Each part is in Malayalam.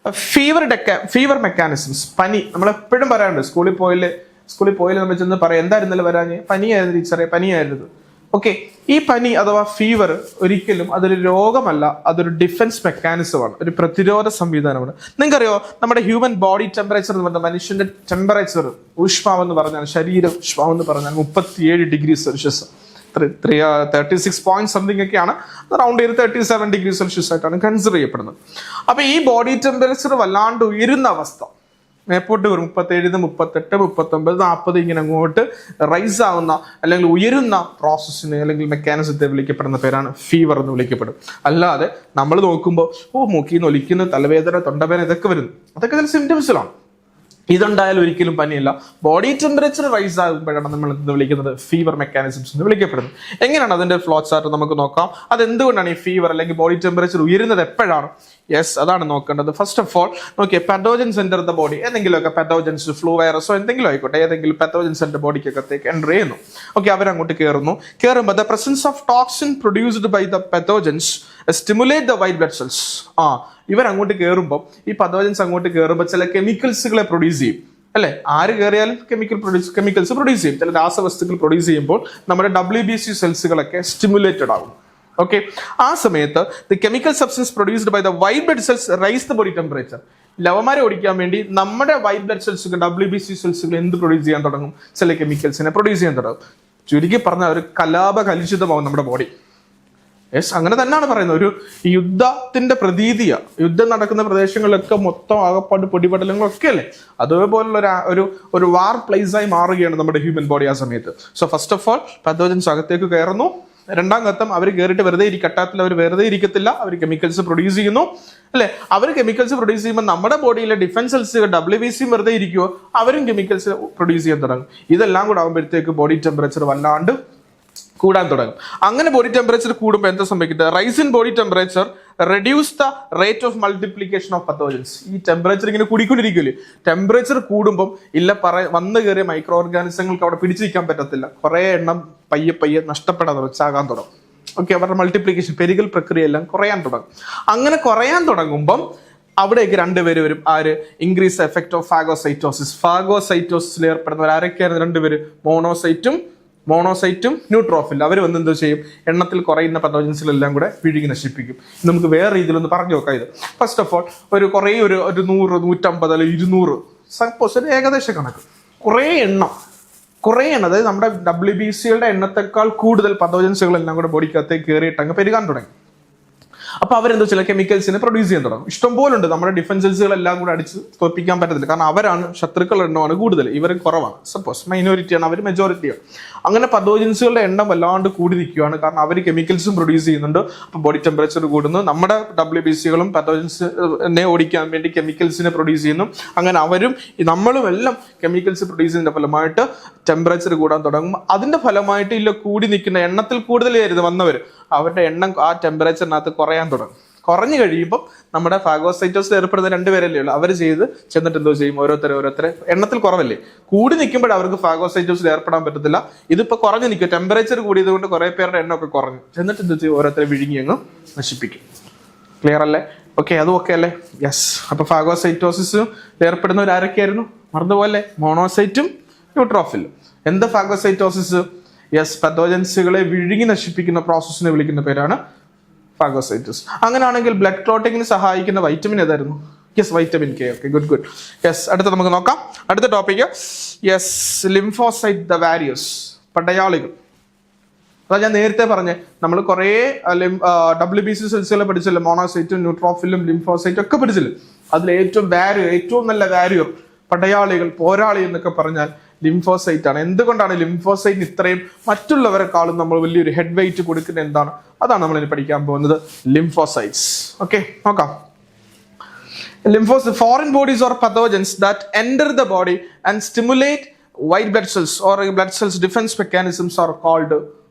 Fever mechanisms. പനി നമ്മൾ എപ്പോഴും പറയാറുണ്ട്, സ്കൂളിൽ പോയില്ല നമ്മൾ ചെന്ന് പറയാം എന്തായിരുന്നല്ലോ വരാഞ്ഞ്, പനിയായിരുന്നു ടീച്ചറെ, പനിയായിരുന്നു. ഓക്കെ, ഈ പനി അഥവാ ഫീവർ ഒരിക്കലും അതൊരു രോഗമല്ല, അതൊരു ഡിഫൻസ് മെക്കാനിസമാണ്, ഒരു പ്രതിരോധ സംവിധാനമാണ്. നിങ്ങൾക്കറിയോ നമ്മുടെ ഹ്യൂമൻ ബോഡി ടെമ്പറേച്ചർ എന്ന് പറഞ്ഞാൽ, മനുഷ്യന്റെ ടെമ്പറേച്ചർ ഊഷ്മാവ് എന്ന് പറഞ്ഞാൽ, ശരീര ഊഷ്മാവ് എന്ന് പറഞ്ഞാൽ 37 ഡിഗ്രി സെൽഷ്യസ്, 36 പോയിന്റ് സംതിങ് ഒക്കെയാണ്, അറൗണ്ട് 37 ഡിഗ്രി സെൽഷ്യസ് ആയിട്ടാണ് കൺസിഡർ ചെയ്യപ്പെടുന്നത്. അപ്പൊ ഈ ബോഡി ടെമ്പറേച്ചർ വല്ലാണ്ട് ഉയരുന്ന അവസ്ഥ മേപ്പോട്ട് വരും, 37, 38, 39, 40 ഇങ്ങനെ അങ്ങോട്ട് റൈസ് ആവുന്ന അല്ലെങ്കിൽ ഉയരുന്ന പ്രോസസ്സിനെ അല്ലെങ്കിൽ മെക്കാനിസത്തെ വിളിക്കപ്പെടുന്ന പേരാണ് ഫീവർ എന്ന് വിളിക്കപ്പെടും. അല്ലാതെ നമ്മൾ നോക്കുമ്പോൾ മൂക്കിന്ന് ഒലിക്കുന്ന തലവേദന, തൊണ്ടവേദന ഇതൊക്കെ വരുന്നു, അതൊക്കെ ചില സിംറ്റംസിലാണ്. ഇതുണ്ടായാലും ഒരിക്കലും പനിയല്ല. ബോഡി ടെമ്പറേച്ചർ റൈസ് ആകുമ്പോഴാണ് നമ്മൾ എന്ത് വിളിക്കുന്നത്, ഫീവർ മെക്കാനിസംസ് എന്ന് വിളിക്കപ്പെടുന്നത്. എങ്ങനെയാണ് അതിന്റെ ഫ്ലോ ചാർട്ട് നമുക്ക് നോക്കാം. അതെന്തുകൊണ്ടാണ് ഈ ഫീവർ അല്ലെങ്കിൽ ബോഡി ടെമ്പറേച്ചർ ഉയരുന്നത് എപ്പോഴാണ്? യെസ്, അതാണ് നോക്കേണ്ടത്. ഫസ്റ്റ് ഓഫ് ഓൾ നോക്കിയേ, പത്തോജൻസ് എൻ്റർ ദ ബോഡി. ഏതെങ്കിലുമൊക്കെ പത്തോജൻസ്, ഫ്ലൂ വൈറസോ എന്തെങ്കിലും ആയിക്കോട്ടെ, ഏതെങ്കിലും പത്തോജൻസ് എൻ്റെ ബോഡിക്കകത്തേക്ക് എൻ്റർ ചെയ്യുന്നു. ഓക്കെ, അവരങ്ങോട്ട് കയറുമ്പോൾ the presence of toxin produced by the pathogens stimulate the white blood cells. ഇവരങ്ങോട്ട് കയറുമ്പോൾ, ഈ പത്തോജൻസ് അങ്ങോട്ട് കയറുമ്പോൾ ചില കെമിക്കൽസുകളെ പ്രൊഡ്യൂസ് ചെയ്യും അല്ലെ. ആര് കയറിയാലും കെമിക്കൽസ് പ്രൊഡ്യൂസ് ചെയ്യും. ചില രാസവസ്തുക്കൾ പ്രൊഡ്യൂസ് ചെയ്യുമ്പോൾ നമ്മുടെ WBC സെൽസുകളൊക്കെ സ്റ്റിമുലേറ്റഡ് ആകും. ഓക്കെ, ആ സമയത്ത് the chemical substance produced by the white blood cells rise the body temperature. ലവന്മാരെ ഓടിക്കാൻ വേണ്ടി നമ്മുടെ വൈറ്റ് ബ്ലഡ് സെൽസുകൾ, WBC സെൽസുകൾ എന്ത് പ്രൊഡ്യൂസ് ചെയ്യാൻ തുടങ്ങും? ചില കെമിക്കൽസിനെ പ്രൊഡ്യൂസ് ചെയ്യാൻ തുടങ്ങും. ചുരുക്കി പറഞ്ഞാൽ ഒരു കലുഷിതമാവും നമ്മുടെ ബോഡി. യെസ്, അങ്ങനെ തന്നെയാണ് പറയുന്നത്. ഒരു യുദ്ധത്തിന്റെ പ്രതീതിയാ. യുദ്ധം നടക്കുന്ന പ്രദേശങ്ങളിലൊക്കെ മൊത്തം ആകപ്പാട് പൊടിപടലങ്ങളൊക്കെ അല്ലേ, അതേപോലുള്ള ഒരു വാർ പ്ലേസ് ആയി മാറുകയാണ് നമ്മുടെ ഹ്യൂമൻ ബോഡി ആ സമയത്ത്. സോ ഫസ്റ്റ് ഓഫ് ഓൾ പത്തോജൻസ് അകത്തേക്ക് കയറുന്നു. രണ്ടാം ഘട്ടം അവർ കയറിയിട്ട് വെറുതെ ഘട്ടത്തിൽ അവർ വെറുതെ ഇരിക്കത്തില്ല, അവർ കെമിക്കൽസ് പ്രൊഡ്യൂസ് ചെയ്യുന്നു അല്ലെ. അവർ കെമിക്കൽസ് പ്രൊഡ്യൂസ് ചെയ്യുമ്പോൾ നമ്മുടെ ബോഡിയിലെ ഡിഫൻസ് സെൽസുകൾ WBC വെറുതെ ഇരിക്കുമോ, അവരും കെമിക്കൽസ് പ്രൊഡ്യൂസ് ചെയ്യാൻ തുടങ്ങും. ഇതെല്ലാം കൂടെ ആകുമ്പോഴത്തേക്ക് ബോഡി ടെമ്പറേച്ചർ വല്ലാണ്ട് കൂടാൻ തുടങ്ങും. അങ്ങനെ ബോഡി ടെമ്പറേച്ചർ കൂടുമ്പോൾ എന്താ സംഭവിക്കുന്നത്? Rise in body temperature reduce the rate of multiplication of pathogens. ഈ ടെമ്പറേച്ചർ ഇങ്ങനെ കൂടിക്കൊണ്ടിരിക്കില്ലേ, ടെമ്പറേച്ചർ കൂടുമ്പോൾ വന്നു കയറിയ മൈക്രോ ഓർഗാനിസങ്ങൾക്ക് അവിടെ പിടിച്ചു നിൽക്കാൻ പറ്റത്തില്ല. കുറെ എണ്ണം പയ്യെ നഷ്ടപ്പെടാൻ തുടങ്ങും, ചാകാൻ തുടങ്ങും. ഓക്കെ, അവരുടെ മൾട്ടിപ്ലിക്കേഷൻ, പെരുകൽ പ്രക്രിയ എല്ലാം കുറയാൻ തുടങ്ങും. അങ്ങനെ കുറയാൻ തുടങ്ങുമ്പം അവിടേക്ക് രണ്ടുപേര് വരും. ആര്? Increase effect of phagocytosis. ഫാഗോസൈറ്റോസിസിൽ ഏർപ്പെടുന്നവർ ആരൊക്കെയായിരുന്നു? രണ്ടുപേര്, മോണോസൈറ്റും ന്യൂട്രോഫിൽ. അവർ വന്ന് എന്തോ ചെയ്യും? എണ്ണത്തിൽ കുറയുന്ന പത്തോജൻസിലെല്ലാം കൂടെ വിഴുങ്ങി നശിപ്പിക്കും. നമുക്ക് വേറെ രീതിയിലൊന്ന് പറഞ്ഞു നോക്കാം ഇത്. ഫസ്റ്റ് ഓഫ് ഓൾ ഒരു 100, 150 അല്ലെങ്കിൽ 200 സപ്പോസ് ഒരു ഏകദേശ കണക്ക്, കുറേ എണ്ണം, അതായത് നമ്മുടെ WBCയുടെ എണ്ണത്തെക്കാൾ കൂടുതൽ പത്തോജൻസുകളെല്ലാം കൂടെ ബോഡിക്കകത്തേക്ക് കയറിയിട്ട് അങ്ങ് പെരുകാൻ തുടങ്ങി. അപ്പൊ അവരെന്തോ ചില കെമിക്കൽസിനെ പ്രൊഡ്യൂസ് ചെയ്യാൻ തുടങ്ങും. ഇഷ്ടംപോലെ ഉണ്ട്. നമ്മുടെ ഡിഫൻസസുകളെല്ലാം കൂടെ അടിച്ച് തോൽപ്പിക്കാൻ പറ്റത്തില്ല. കാരണം അവരാണ്, ശത്രുക്കളുടെ എണ്ണമാണ് കൂടുതൽ, ഇവർ കുറവാണ്. സപ്പോസ് മൈനോറിറ്റിയാണ്, അവർ മെജോറിറ്റിയാണ്. അങ്ങനെ പത്തോജൻസുകളുടെ എണ്ണം വല്ലാണ്ട് കൂടി നിൽക്കുകയാണ്. കാരണം അവർ കെമിക്കൽസും പ്രൊഡ്യൂസ് ചെയ്യുന്നുണ്ട്. അപ്പൊ ബോഡി ടെമ്പറേച്ചർ കൂടുന്നു. നമ്മുടെ WBCകളും പത്തോജൻസിനെ ഓടിക്കാൻ വേണ്ടി കെമിക്കൽസിനെ പ്രൊഡ്യൂസ് ചെയ്യുന്നു. അങ്ങനെ അവരും നമ്മളും എല്ലാം കെമിക്കൽസ് പ്രൊഡ്യൂസ് ചെയ്യുന്നതിന്റെ ഫലമായിട്ട് ടെമ്പറേച്ചർ കൂടാൻ തുടങ്ങും. അതിന്റെ ഫലമായിട്ട് കൂടി നിൽക്കുന്ന എണ്ണത്തിൽ കൂടുതലായിരുന്നു വന്നവർ, അവരുടെ എണ്ണം ആ ടെമ്പറേച്ചറിനകത്ത് കുറയാൻ തുടങ്ങും. കുറഞ്ഞു കഴിയുമ്പോൾ നമ്മുടെ ഫാഗോസൈറ്റോസിൽ ഏർപ്പെടുന്ന രണ്ടുപേരല്ലേ ഉള്ളൂ. അവർ ചെന്നിട്ട് എന്തോ ചെയ്യും? ഓരോരുത്തരെ എണ്ണത്തിൽ കുറവല്ലേ, കൂടി നിൽക്കുമ്പോൾ അവർക്ക് ഫാഗോസൈറ്റോസിൽ ഏർപ്പെടാൻ പറ്റത്തില്ല. ഇതിപ്പോ കുറഞ്ഞു നിൽക്കും, ടെമ്പറേച്ചർ കൂടിയത് കൊണ്ട് കുറെ പേരുടെ എണ്ണമൊക്കെ കുറഞ്ഞു. ചെന്നിട്ട് എന്തോ ചെയ്യും? ഓരോരുത്തരെ വിഴുങ്ങി അങ്ങ് നശിപ്പിക്കും. ക്ലിയർ അല്ലേ? ഓക്കെ, അതും ഓക്കെ അല്ലേ? യെസ്. അപ്പൊ ഫാഗോസൈറ്റോസിസ് ഏർപ്പെടുന്നവർ ആരൊക്കെയായിരുന്നു? മറന്നുപോലെ, മോണോസൈറ്റും ന്യൂട്രോഫിലും. എന്താ ഫാഗോസൈറ്റോസിസ്? യെസ്, പത്തോജൻസുകളെ വിഴുങ്ങി നശിപ്പിക്കുന്ന പ്രോസസ്സിനെ വിളിക്കുന്ന പേരാണ് ഫാഗോസൈറ്റോസിസ്. അങ്ങനെയാണെങ്കിൽ ബ്ലഡ് ക്ലോട്ടിങ്ങിന് സഹായിക്കുന്ന വൈറ്റമിൻ ഏതായിരുന്നു? Yes, vitamin K. Okay, good. Yes, അടുത്ത നമുക്ക് നോക്കാം. അടുത്ത topic yes, lymphocyte the warriors, പടയാളികൾ. അതാ ഞാൻ നേരത്തെ പറഞ്ഞേ, നമ്മൾ കുറേ WBC സെൽസുകളെ പഠിച്ചല്ലോ, മോണോസൈറ്റും ന്യൂട്രോഫിലും ലിംഫോസൈറ്റും ഒക്കെ പഠിച്ചില്ലേ. അതിൽ ഏറ്റവും നല്ല വാരിയർ, പടയാളികൾ, പോരാളി എന്നൊക്കെ പറഞ്ഞാൽ ലിംഫോസൈറ്റ് ആണ്. എന്തുകൊണ്ടാണ് ലിംഫോസൈറ്റിന് ഇത്രയും മറ്റുള്ളവരെക്കാളും നമ്മൾ വലിയൊരു ഹെഡ് വെയിറ്റ് കൊടുക്കുന്നത്? എന്താണ്? അതാണ് നമ്മൾ ഇനി പഠിക്കാൻ പോകുന്നത്, ലിംഫോസൈറ്റ്സ്. ഓക്കെ, നോക്കാം. Foreign bodies or pathogens that enter the body and stimulate white blood cells or blood cells defense mechanisms are called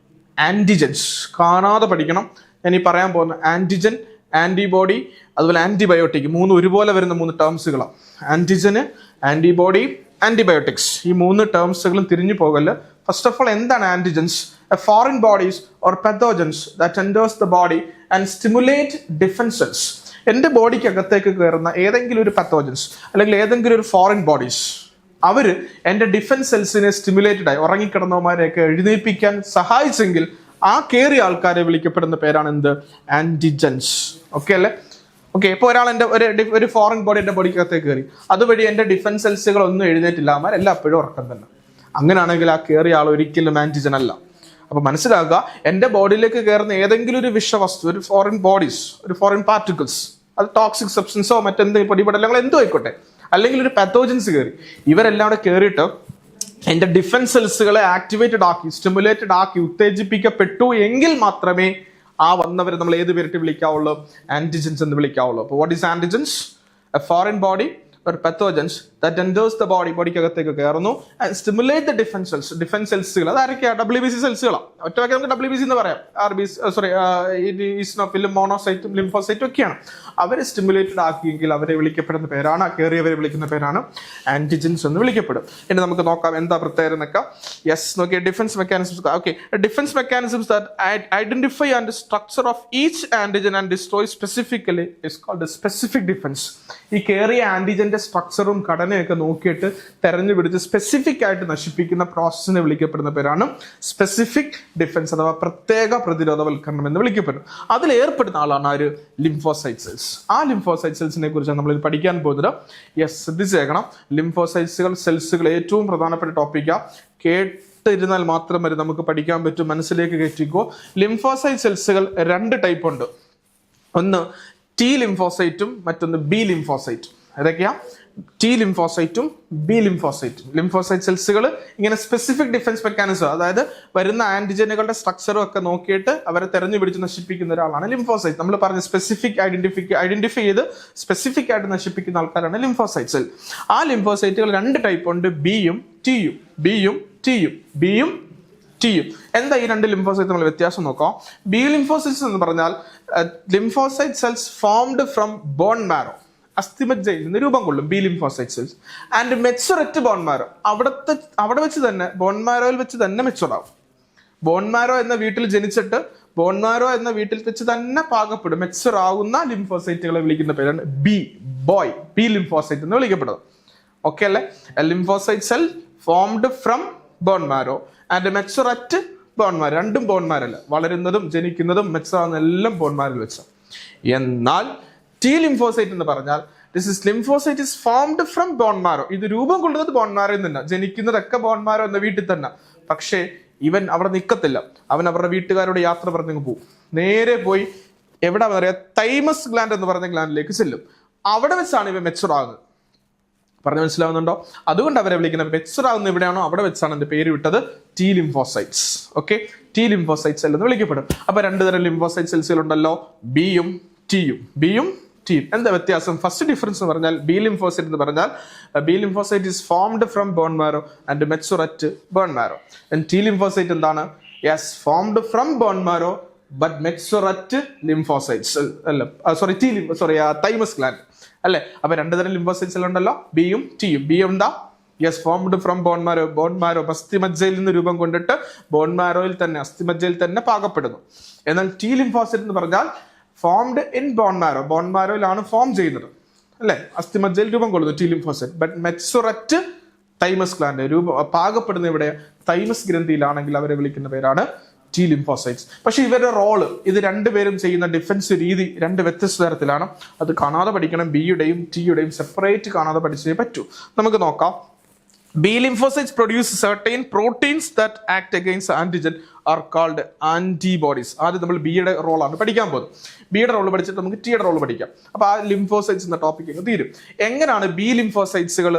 antigens. കാണാതെ പഠിക്കണം. ഞാൻ ഈ പറയാൻ പോകുന്ന ആന്റിജൻ, ആന്റിബോഡി, അതുപോലെ ആന്റിബയോട്ടിക്, മൂന്ന് ഒരുപോലെ വരുന്ന 3 ടേംസുകളാണ്. ആന്റിജന്, ആന്റിബോഡി, ആന്റിബയോട്ടിക്സ്. ഈ 3 ടേംസുകളും തിരിഞ്ഞു പോകല്ല. ഫസ്റ്റ് ഓഫ് ഓൾ, എന്താണ് antigens? Foreign bodies or pathogens that enters the body and stimulate defense cells. എൻ്റെ ബോഡിക്കകത്തേക്ക് കയറുന്ന ഏതെങ്കിലും ഒരു പത്തോജൻസ് അല്ലെങ്കിൽ ഏതെങ്കിലും ഒരു ഫോറിൻ ബോഡീസ് അവര് എൻ്റെ ഡിഫൻസ് സെൽസിനെ സ്റ്റിമുലേറ്റഡ് ആയി ഉറങ്ങിക്കിടന്നവന്മാരെയൊക്കെ എഴുന്നേൽപ്പിക്കാൻ സഹായിച്ചെങ്കിൽ ആ കയറിയ ആൾക്കാരെ വിളിക്കപ്പെടുന്ന പേരാണ് എന്ത്? ആന്റിജൻസ്. ഓക്കെ അല്ലേ? ഓക്കെ, ഇപ്പോൾ ഒരാൾ എൻ്റെ ഒരു ഫോറിൻ ബോഡി എൻ്റെ ബോഡിക്കകത്തേക്ക് കയറി, അതുവഴി എൻ്റെ ഡിഫൻസ് സെൽസുകൾ ഒന്നും എഴുന്നേറ്റില്ല, അവന്മാർ എല്ലായ്പ്പോഴും ഉറക്കം തന്നെ. അങ്ങനെയാണെങ്കിൽ ആ കയറിയ ആൾ ഒരിക്കലും ആന്റിജൻ അല്ല. അപ്പൊ മനസ്സിലാക്കുക, എൻ്റെ ബോഡിയിലേക്ക് കയറുന്ന ഏതെങ്കിലും ഒരു വിഷവസ്തു, ഒരു ഫോറിൻ ബോഡീസ്, ഒരു ഫോറിൻ പാർട്ടിക്കിൾസ്, അത് ടോക്സിക് സബ്സ്റ്റൻസോ മറ്റെന്തെങ്കിലും പൊടിപടലങ്ങളോ എന്തോ ആയിക്കോട്ടെ, അല്ലെങ്കിൽ ഒരു പാത്തോജൻസ് കയറി, ഇവരെല്ലാം കൂടെ കയറിയിട്ട് എൻ്റെ ഡിഫൻസ് സെൽസുകളെ ആക്ടിവേറ്റഡ് ആക്കി, സ്റ്റിമുലേറ്റഡ് ആക്കി, ഉത്തേജിപ്പിക്കപ്പെട്ടു എങ്കിൽ മാത്രമേ ആ വന്നവരെ നമ്മൾ ഏത് പേരിട്ട് വിളിക്കാവുള്ളൂ? ആന്റിജൻസ് എന്ന് വിളിക്കാവുള്ളൂ. അപ്പോൾ what is antigens? A foreign body or pathogens that enters the body, ബോഡിക്കകത്തേക്ക് കയറുന്നു and stimulate the defense cells. Defence സെൽസുകൾ അതാരൊക്കെയാ? WBC സെൽസുകളാണ്. ഒറ്റവാക്കി നമുക്ക് WBC എന്ന് പറയാം. ഈസിനോഫിലും മോണോസൈറ്റും ലിംഫോസൈറ്റും ഒക്കെയാണ്. അവരെ സ്റ്റിമുലേറ്റഡ് ആക്കിയെങ്കിൽ അവരെ വിളിക്കപ്പെടുന്ന പേരാണ്, കയറിയവരെ വിളിക്കുന്ന പേരാണ് ആന്റിജൻസ് എന്ന് വിളിക്കപ്പെടും. ഇനി നമുക്ക് നോക്കാം എന്താ പ്രത്യേകത എന്നൊക്കെ. Yes, Nokia defence mechanisms. Okay, defence mechanisms that identify and structure of each antigen and destroy specifically is called a specific defense. ഈ കയറിയ ആന്റിജന്റെ സ്ട്രക്ചറും ഘടനയൊക്കെ നോക്കിയിട്ട് തെരഞ്ഞു പിടിച്ച് സ്പെസിഫിക് ആയിട്ട് നശിപ്പിക്കുന്ന പ്രോസസ്സിനെ വിളിക്കപ്പെടുന്ന പേരാണ് സ്പെസിഫിക് ഡിഫൻസ് അഥവാ പ്രത്യേക പ്രതിരോധവൽക്കരണം എന്ന് വിളിക്കപ്പെടും. അതിൽ ഏർപ്പെടുന്ന ആളാണ് ആ ഒരു ലിംഫോസൈറ്റ് സെൽസ്. ആ ലിംഫോസൈറ്റ് സെൽസിനെ കുറിച്ചാണ് നമ്മൾ പഠിക്കാൻ പോകുന്നത്. യെസ്, ശ്രദ്ധിച്ചേക്കണം. ലിംഫോസൈറ്റ്സുകൾ സെൽസുകൾ ഏറ്റവും പ്രധാനപ്പെട്ട ടോപ്പിക്കാണ്. കേട്ടിരുന്നാൽ മാത്രം വരെ നമുക്ക് പഠിക്കാൻ പറ്റും. മനസ്സിലേക്ക് കയറ്റിക്കോ. ലിംഫോസൈറ്റ് സെൽസുകൾ രണ്ട് ടൈപ്പ് ഉണ്ട്. ഒന്ന് ടി ലിംഫോസൈറ്റും മറ്റൊന്ന് ബി ലിംഫോസൈറ്റും. ഏതൊക്കെയാ? ടി ലിംഫോസൈറ്റും ബി ലിംഫോസൈറ്റും. ലിംഫോസൈറ്റ് സെൽസുകൾ ഇങ്ങനെ സ്പെസിഫിക് ഡിഫൻസ് മെക്കാനിസം, അതായത് വരുന്ന ആന്റിജനുകളുടെ സ്ട്രക്ചറും ഒക്കെ നോക്കിയിട്ട് അവരെ തെരഞ്ഞു പിടിച്ച് നശിപ്പിക്കുന്ന ഒരാളാണ് ലിംഫോസൈറ്റ്. നമ്മൾ പറഞ്ഞ സ്പെസിഫിക് ഐഡന്റിഫൈ ചെയ്ത് സ്പെസിഫിക് ആയിട്ട് നശിപ്പിക്കുന്ന ആൾക്കാരാണ് ലിംഫോസൈറ്റ് സെൽ. ആ ലിംഫോസൈറ്റുകൾ രണ്ട് ടൈപ്പ് ഉണ്ട്, ബിയും ടിയും. ബിയും ടിയും, ബിയും ടിയും. എന്താ ഈ രണ്ട് ലിംഫോസൈറ്റ് നമ്മൾ വ്യത്യാസം നോക്കാം. ബി ലിംഫോസൈറ്റ്സ് എന്ന് പറഞ്ഞാൽ lymphocyte cells formed from bone marrow, അസ്ഥിമജ്ജയിൽ നിന്ന് രൂപം കൊള്ളും B lymphocyte cells. And matured bone marrow, അവിടെ വെച്ച് തന്നെ ബോൺ മാരോയിൽ വെച്ച് തന്നെ മെച്ചുർ ആവും. ബോൺ മാരോ എന്ന വീട്ടിൽ ജനിച്ചിട്ട് ബോൺ മാരോ എന്ന വീട്ടിൽ വെച്ച് തന്നെ പാകപ്പെടും മെച്ചുർ ആകുന്ന ലിംഫോസൈറ്റുകളെ വിളിക്കുന്ന പേരാണ് ബി ലിംഫോസൈറ്റ് എന്ന് വിളിക്കപ്പെടുന്നത്. ഓക്കെ അല്ലേ? Lymphocyte cell formed from bone marrow and matured bone marrow. രണ്ടും ബോൺ മാരല്ല, വളരുന്നതും ജനിക്കുന്നതും മെച്ചുറാകുന്ന എല്ലാം ബോൺ മാരിൽ വെച്ച്. എന്നാൽ ടി ലിംഫോസൈറ്റ് എന്ന് പറഞ്ഞാൽ lymphocyte is formed from bone marrow. ഇത് രൂപം കൊള്ളുന്നത് ബോൺ മാരോയിൽ തന്നെ, ജനിക്കുന്നതൊക്കെ ബോൺ മാരോ എന്ന വീട്ടിൽ തന്നെ. പക്ഷേ ഇവൻ അവിടെ നിൽക്കത്തില്ല, അവൻ അവരുടെ വീട്ടുകാരോട് യാത്ര പറഞ്ഞു പോകും. നേരെ പോയി എവിടെ പറയാ, തൈമസ് ഗ്ലാൻഡ് എന്ന് പറഞ്ഞ ഗ്ലാൻഡിലേക്ക് ചെല്ലും. അവിടെ വെച്ചാണ് ഇവ മെച്ചുർ ആകുന്നത്. പറഞ്ഞു മനസ്സിലാവുന്നുണ്ടോ? അതുകൊണ്ട് അവരെ വിളിക്കുന്നത് മെച്ചുർ ആകുന്ന എവിടെയാണോ അവിടെ വെച്ചാണ് എന്റെ പേര് വിട്ടത് T lymphocytes. Okay, T lymphocyte cell എന്ന് വിളിക്കപ്പെടും. അപ്പൊ രണ്ടു തരം ലിംഫോസൈറ്റ് സെൽസുകൾ ഉണ്ടല്ലോ, ബിയും ടിയും. എന്താ വ്യത്യാസം? ഫസ്റ്റ് ഡിഫറൻസ് എന്ന് പറഞ്ഞാൽ ബി ലിംഫോസൈറ്റ് എന്ന് പറഞ്ഞാൽ B lymphocyte is formed from bone marrow and matured bone marrow. T lymphocyte എന്താണ്? Yes, formed from bone marrow but matured lymphocytes അല്ല, തൈമസ് ഗ്ലാൻഡ് അല്ലെ. അപ്പൊ രണ്ടു തരം ലിംഫോസൈറ്റ് സെൽ ഉണ്ടല്ലോ, ബിയും ടിയും. ബി എന്താ? Yes, formed from bone marrow അസ്ഥിമജ്ജയിൽ നിന്ന് രൂപം കൊണ്ടിട്ട് ബോൺ മാരോയിൽ തന്നെ, അസ്ഥിമജ്ജയിൽ തന്നെ പാകപ്പെടുന്നു. എന്നാൽ ടി ലിംഫോസൈറ്റ് എന്ന് പറഞ്ഞാൽ ഫോംഡ് ഇൻ ബോൺ മാരോയിലാണ് ഫോം ചെയ്യുന്നത് അല്ലെ, അസ്ഥിമജ്ജയിൽ രൂപം കൊള്ളുന്നു T lymphocyte. But matured thymus gland പാകപ്പെടുന്ന ഇവിടെ തൈമസ് ഗ്രന്ഥിയിലാണെങ്കിൽ അവരെ വിളിക്കുന്ന പേരാണ് ടി ലിംഫോസൈറ്റ്സ്. പക്ഷെ ഇവരുടെ റോള്, ഇത് രണ്ടുപേരും ചെയ്യുന്ന ഡിഫൻസ് രീതി രണ്ട് വ്യത്യസ്ത തരത്തിലാണ്. അത് കാണാതെ പഠിക്കണം. ബിയുടെയും ടിയുടെയും സെപ്പറേറ്റ് കാണാതെ പഠിച്ചേ പറ്റൂ. നമുക്ക് നോക്കാം. B lymphocytes produce certain proteins that act against antigen are called antibodies. ആദ്യം നമ്മൾ ബിയുടെ റോളാണ് പഠിക്കാൻ പോകുന്നത്. ബിയുടെ റോൾ പഠിച്ചിട്ട് നമുക്ക് ടിയുടെ റോൾ പഠിക്കാം. അപ്പൊ ആ ലിംഫോസൈറ്റ്സ് എന്ന ടോപ്പിക്ക് തീരും. എങ്ങനെയാണ് ബി ലിംഫോസൈറ്റ്സുകൾ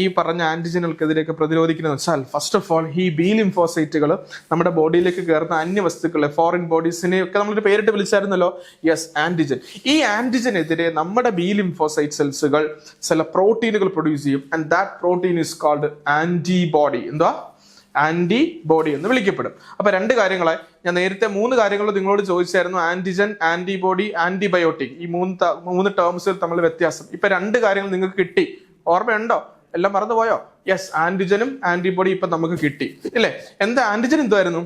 ഈ പറഞ്ഞ ആന്റിജനുകൾക്കെതിരെയൊക്കെ പ്രതിരോധിക്കുന്നത് വെച്ചാൽ, ഫസ്റ്റ് ഓഫ് ഓൾ ഈ ബി ലിംഫോസൈറ്റുകൾ നമ്മുടെ ബോഡിയിലേക്ക് കയറുന്ന അന്യവസ്തുക്കളെ, ഫോറിൻ ബോഡീസിനെ ഒക്കെ നമ്മളൊരു പേരിട്ട് വിളിച്ചായിരുന്നല്ലോ, യെസ്, ആന്റിജൻ. ഈ ആന്റിജനെതിരെ നമ്മുടെ ബി ലിംഫോസൈറ്റ് സെൽസുകൾ ചില പ്രോട്ടീനുകൾ പ്രൊഡ്യൂസ് ചെയ്യും. And that protein is called antibody. എന്താ? ആന്റിബോഡി എന്ന് വിളിക്കപ്പെടും. അപ്പൊ രണ്ട് കാര്യങ്ങളെ ഞാൻ നേരത്തെ മൂന്ന് കാര്യങ്ങൾ നിങ്ങളോട് ചോദിച്ചായിരുന്നു, ആന്റിജൻ, ആന്റിബോഡി, ആന്റിബയോട്ടിക്. ഈ മൂന്ന് ടേംസ് തമ്മിൽ വ്യത്യാസം. ഇപ്പൊ രണ്ട് കാര്യങ്ങൾ നിങ്ങൾക്ക് കിട്ടി, ഓർമ്മയുണ്ടോ? എല്ലാം മറന്നുപോയോ? യെസ്, ആന്റിജനും ആന്റിബോഡി ഇപ്പൊ നമുക്ക് കിട്ടി ഇല്ലേ? എന്താ ആന്റിജൻ? എന്തുവായിരുന്നു?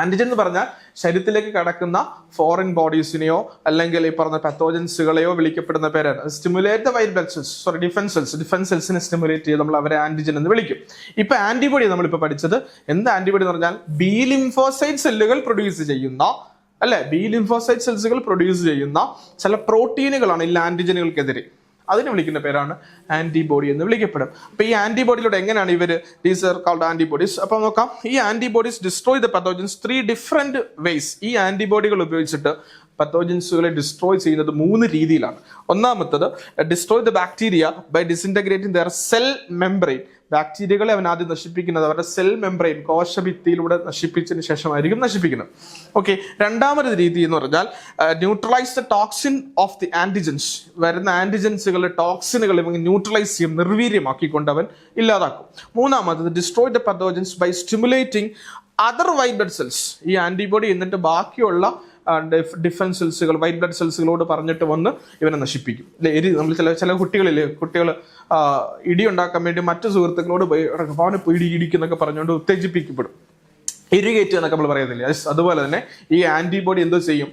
ആന്റിജൻ എന്ന് പറഞ്ഞാൽ ശരീരത്തിലേക്ക് കടക്കുന്ന ഫോറിൻ ബോഡീസിനെയോ അല്ലെങ്കിൽ ഈ പറഞ്ഞ പത്തോജൻസുകളെയോ വിളിക്കപ്പെടുന്ന പേരാണ്. Stimulate the white blood cells, sorry defence സെൽസിനെ സ്റ്റിമുലേറ്റ് ചെയ്ത് നമ്മൾ അവരെ ആന്റിജൻ എന്ന് വിളിക്കും. ഇപ്പൊ ആന്റിബോഡി നമ്മളിപ്പോ പഠിച്ചത് എന്ത് ആന്റിബോഡി എന്ന് പറഞ്ഞാൽ ബി ലിംഫോസൈറ്റ് സെല്ലുകൾ പ്രൊഡ്യൂസ് ചെയ്യുന്ന ബി ലിംഫോസൈറ്റ് സെൽസുകൾ പ്രൊഡ്യൂസ് ചെയ്യുന്ന ചില പ്രോട്ടീനുകളാണ് ഈ ആന്റിജനുകൾക്കെതിരെ. അതിനെ വിളിക്കുന്ന പേരാണ് ആന്റിബോഡി എന്ന് വിളിക്കപ്പെടും. അപ്പൊ ഈ ആന്റിബോഡിയിലൂടെ എങ്ങനെയാണ് ഇവര് ദീസ് ആർ കോൾഡ് ആന്റിബോഡീസ്. അപ്പൊ നോക്കാം, ഈ antibodies destroy the pathogens 3 different ways. ഈ ആന്റിബോഡികൾ ഉപയോഗിച്ചിട്ട് പത്തോജൻസുകളെ ഡിസ്ട്രോയ് ചെയ്യുന്നത് 3 രീതിയിലാണ്. ഒന്നാമത്തത് destroy the bacteria by disintegrating their cell membrane. ബാക്ടീരിയകളെ അവൻ ആദ്യം നശിപ്പിക്കുന്നത് അവരുടെ സെൽ മെംബ്രെയിൻ കോശഭിത്തിയിലൂടെ നശിപ്പിച്ചതിന് ശേഷമായിരിക്കും നശിപ്പിക്കുന്നത്. ഓക്കെ, രണ്ടാമത് രീതി എന്ന് പറഞ്ഞാൽ neutralise the toxin of the antigens. വരുന്ന ആന്റിജൻസുകളുടെ ടോക്സിനുകൾ ഇവ ന്യൂട്രലൈസ് ചെയ്യും, നിർവീര്യമാക്കിക്കൊണ്ട് അവൻ ഇല്ലാതാക്കും. മൂന്നാമത് destroy the pathogens by stimulating other white blood cells. ഈ ആന്റിബോഡി എന്നിട്ട് ബാക്കിയുള്ള ഡിഫൻസ് സെൽസുകൾ വൈറ്റ് ബ്ലഡ് സെൽസുകളോട് പറഞ്ഞിട്ട് വന്ന് ഇവനെ നശിപ്പിക്കും. നമ്മൾ ചില കുട്ടികൾ ഇടി ഉണ്ടാക്കാൻ വേണ്ടി മറ്റു സുഹൃത്തുക്കളോട് അവനെ ഇടിക്കുന്നൊക്കെ പറഞ്ഞുകൊണ്ട് ഉത്തേജിപ്പിക്കപ്പെടും, ഇറിഗേറ്റ് എന്നൊക്കെ നമ്മൾ പറയുന്നില്ല. അതുപോലെ തന്നെ ഈ ആന്റിബോഡി എന്തോ ചെയ്യും,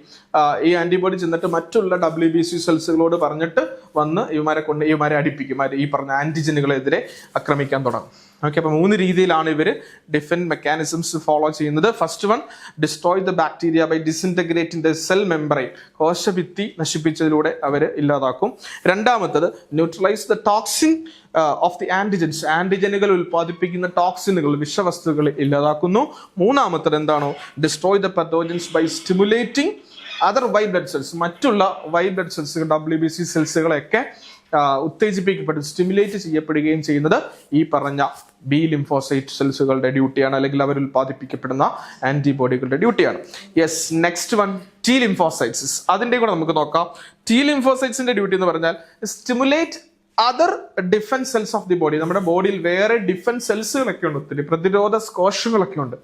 ഈ ആന്റിബോഡി ചെന്നിട്ട് മറ്റുള്ള WBC സെൽസുകളോട് പറഞ്ഞിട്ട് വന്ന് ഇവന്മാരെ അടിപ്പിക്കും, ഈ പറഞ്ഞ ആന്റിജനുകളെതിരെ ആക്രമിക്കാൻ തുടങ്ങും. ഓക്കെ, അപ്പൊ 3 രീതിയിലാണ് ഇവര് ഡിഫൻസ് മെക്കാനിസംസ് ഫോളോ ചെയ്യുന്നത്. First one, destroy the bacteria by disintegrating the cell membrane. കോശഭിത്തി നശിപ്പിച്ചതിലൂടെ അവര് ഇല്ലാതാക്കും. രണ്ടാമത്തത് neutralise the toxin of the antigens. ആന്റിജനുകൾ ഉൽപ്പാദിപ്പിക്കുന്ന ടോക്സിനുകൾ, വിഷവസ്തുക്കൾ ഇല്ലാതാക്കുന്നു. മൂന്നാമത്തത് എന്താണോ, destroy the pathogens by stimulating other white blood cells. മറ്റുള്ള വൈറ്റ് ബ്ലഡ് സെൽസുകൾ WBC സെൽസുകളെയൊക്കെ ഉത്തേജിപ്പിക്കപ്പെടും, സ്റ്റിമുലേറ്റ് ചെയ്യപ്പെടുകയും ചെയ്യുന്നത് ഈ പറഞ്ഞ ബി ലിംഫോസൈറ്റ് സെൽസുകളുടെ ഡ്യൂട്ടിയാണ്, അല്ലെങ്കിൽ അവർ ഉൽപ്പാദിപ്പിക്കപ്പെടുന്ന ആന്റിബോഡികളുടെ ഡ്യൂട്ടിയാണ്. Yes, next one T lymphocytes. അതിന്റെ കൂടെ നമുക്ക് നോക്കാം. ടി ലിംഫോസൈറ്റ്സിന്റെ ഡ്യൂട്ടി എന്ന് പറഞ്ഞാൽ stimulate other defence cells of the body. നമ്മുടെ ബോഡിയിൽ വേറെ ഡിഫൻസ് സെൽസുകളൊക്കെ ഉണ്ട്, ഒത്തിരി പ്രതിരോധ കോശങ്ങളൊക്കെ ഉണ്ട്,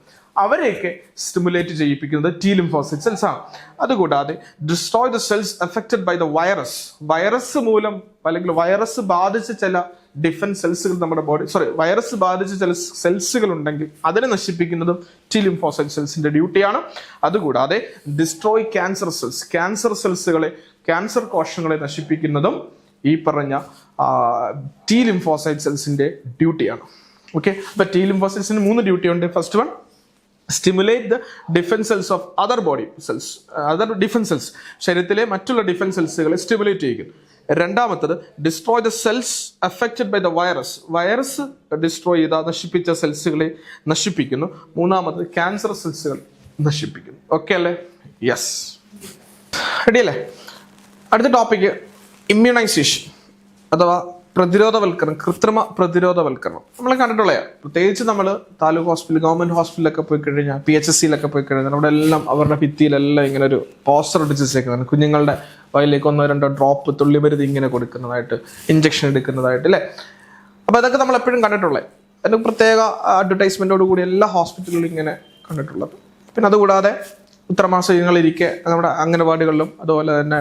അവരെയൊക്കെ സ്റ്റിമുലേറ്റ് ചെയ്യിപ്പിക്കുന്നത് ടി ലിംഫോസൈറ്റ് സെൽസ് ആണ്. അതുകൂടാതെ destroy the cells affected by the virus മൂലം അല്ലെങ്കിൽ വൈറസ് ബാധിച്ച ചില ഡിഫൻസ് സെൽസുകൾ നമ്മുടെ ബോഡി വൈറസ് ബാധിച്ച ചില സെൽസുകൾ ഉണ്ടെങ്കിൽ അതിനെ നശിപ്പിക്കുന്നതും ടി ലിംഫോസൈറ്റ് സെൽസിന്റെ ഡ്യൂട്ടിയാണ്. അതുകൂടാതെ ഡിസ്ട്രോയ് ക്യാൻസർ സെൽസുകളെ, ക്യാൻസർ കോശങ്ങളെ നശിപ്പിക്കുന്നതും ഈ പറഞ്ഞ ടി ലിംഫോസൈറ്റ് സെൽസിന്റെ ഡ്യൂട്ടിയാണ്. ഓക്കെ, അപ്പൊ ടി ലിംഫോസൈറ്റ്സിന് 3 ഡ്യൂട്ടി ഉണ്ട്. First one, stimulate the defence cells of other body cells, other defence cells, ശരീരത്തിലെ മറ്റുള്ള ഡിഫൻസ് സെൽസുകളെ സ്റ്റിമുലേറ്റ് ചെയ്യുന്നു. രണ്ടാമത്തത്, destroy the cells affected by the virus destroy ചെയ്ത നശിപ്പിച്ച സെൽസുകളെ നശിപ്പിക്കുന്നു. മൂന്നാമത്, ക്യാൻസർ സെൽസുകൾ നശിപ്പിക്കുന്നു. ഓക്കെ അല്ലേ? യെസ്, റെഡി അല്ലേ? അടുത്ത ടോപ്പിക്ക് ഇമ്മ്യൂണൈസേഷൻ അഥവാ പ്രതിരോധവൽക്കരണം, കൃത്രിമ പ്രതിരോധവൽക്കരണം. നമ്മൾ കണ്ടിട്ടുള്ളതാണ്. പ്രത്യേകിച്ച് നമ്മൾ താലൂക്ക് ഹോസ്പിറ്റൽ, ഗവൺമെന്റ് ഹോസ്പിറ്റലൊക്കെ പോയി കഴിഞ്ഞാൽ, PHSCയിലൊക്കെ പോയി കഴിഞ്ഞാൽ അവിടെ എല്ലാം അവരുടെ ഭിത്തിയിലെല്ലാം ഇങ്ങനെ ഒരു പോസ്റ്റർ ഒട്ടിച്ചേക്കുന്നതാണ്, കുഞ്ഞുങ്ങളുടെ വയലിലേക്ക് 1-2 ഡ്രോപ്പ് തുള്ളിമരുന്ന് ഇങ്ങനെ കൊടുക്കുന്നതായിട്ട്, ഇഞ്ചക്ഷൻ എടുക്കുന്നതായിട്ട്, അല്ലേ? അപ്പൊ അതൊക്കെ നമ്മൾ എപ്പോഴും കണ്ടിട്ടുള്ളത്. അതിന് പ്രത്യേക അഡ്വർടൈസ്മെന്റോട് കൂടി എല്ലാ ഹോസ്പിറ്റലുകളിലും ഇങ്ങനെ കണ്ടിട്ടുള്ളത്. പിന്നെ അതുകൂടാതെ ഇരിക്കെ നമ്മുടെ അംഗനവാടികളിലും അതുപോലെ തന്നെ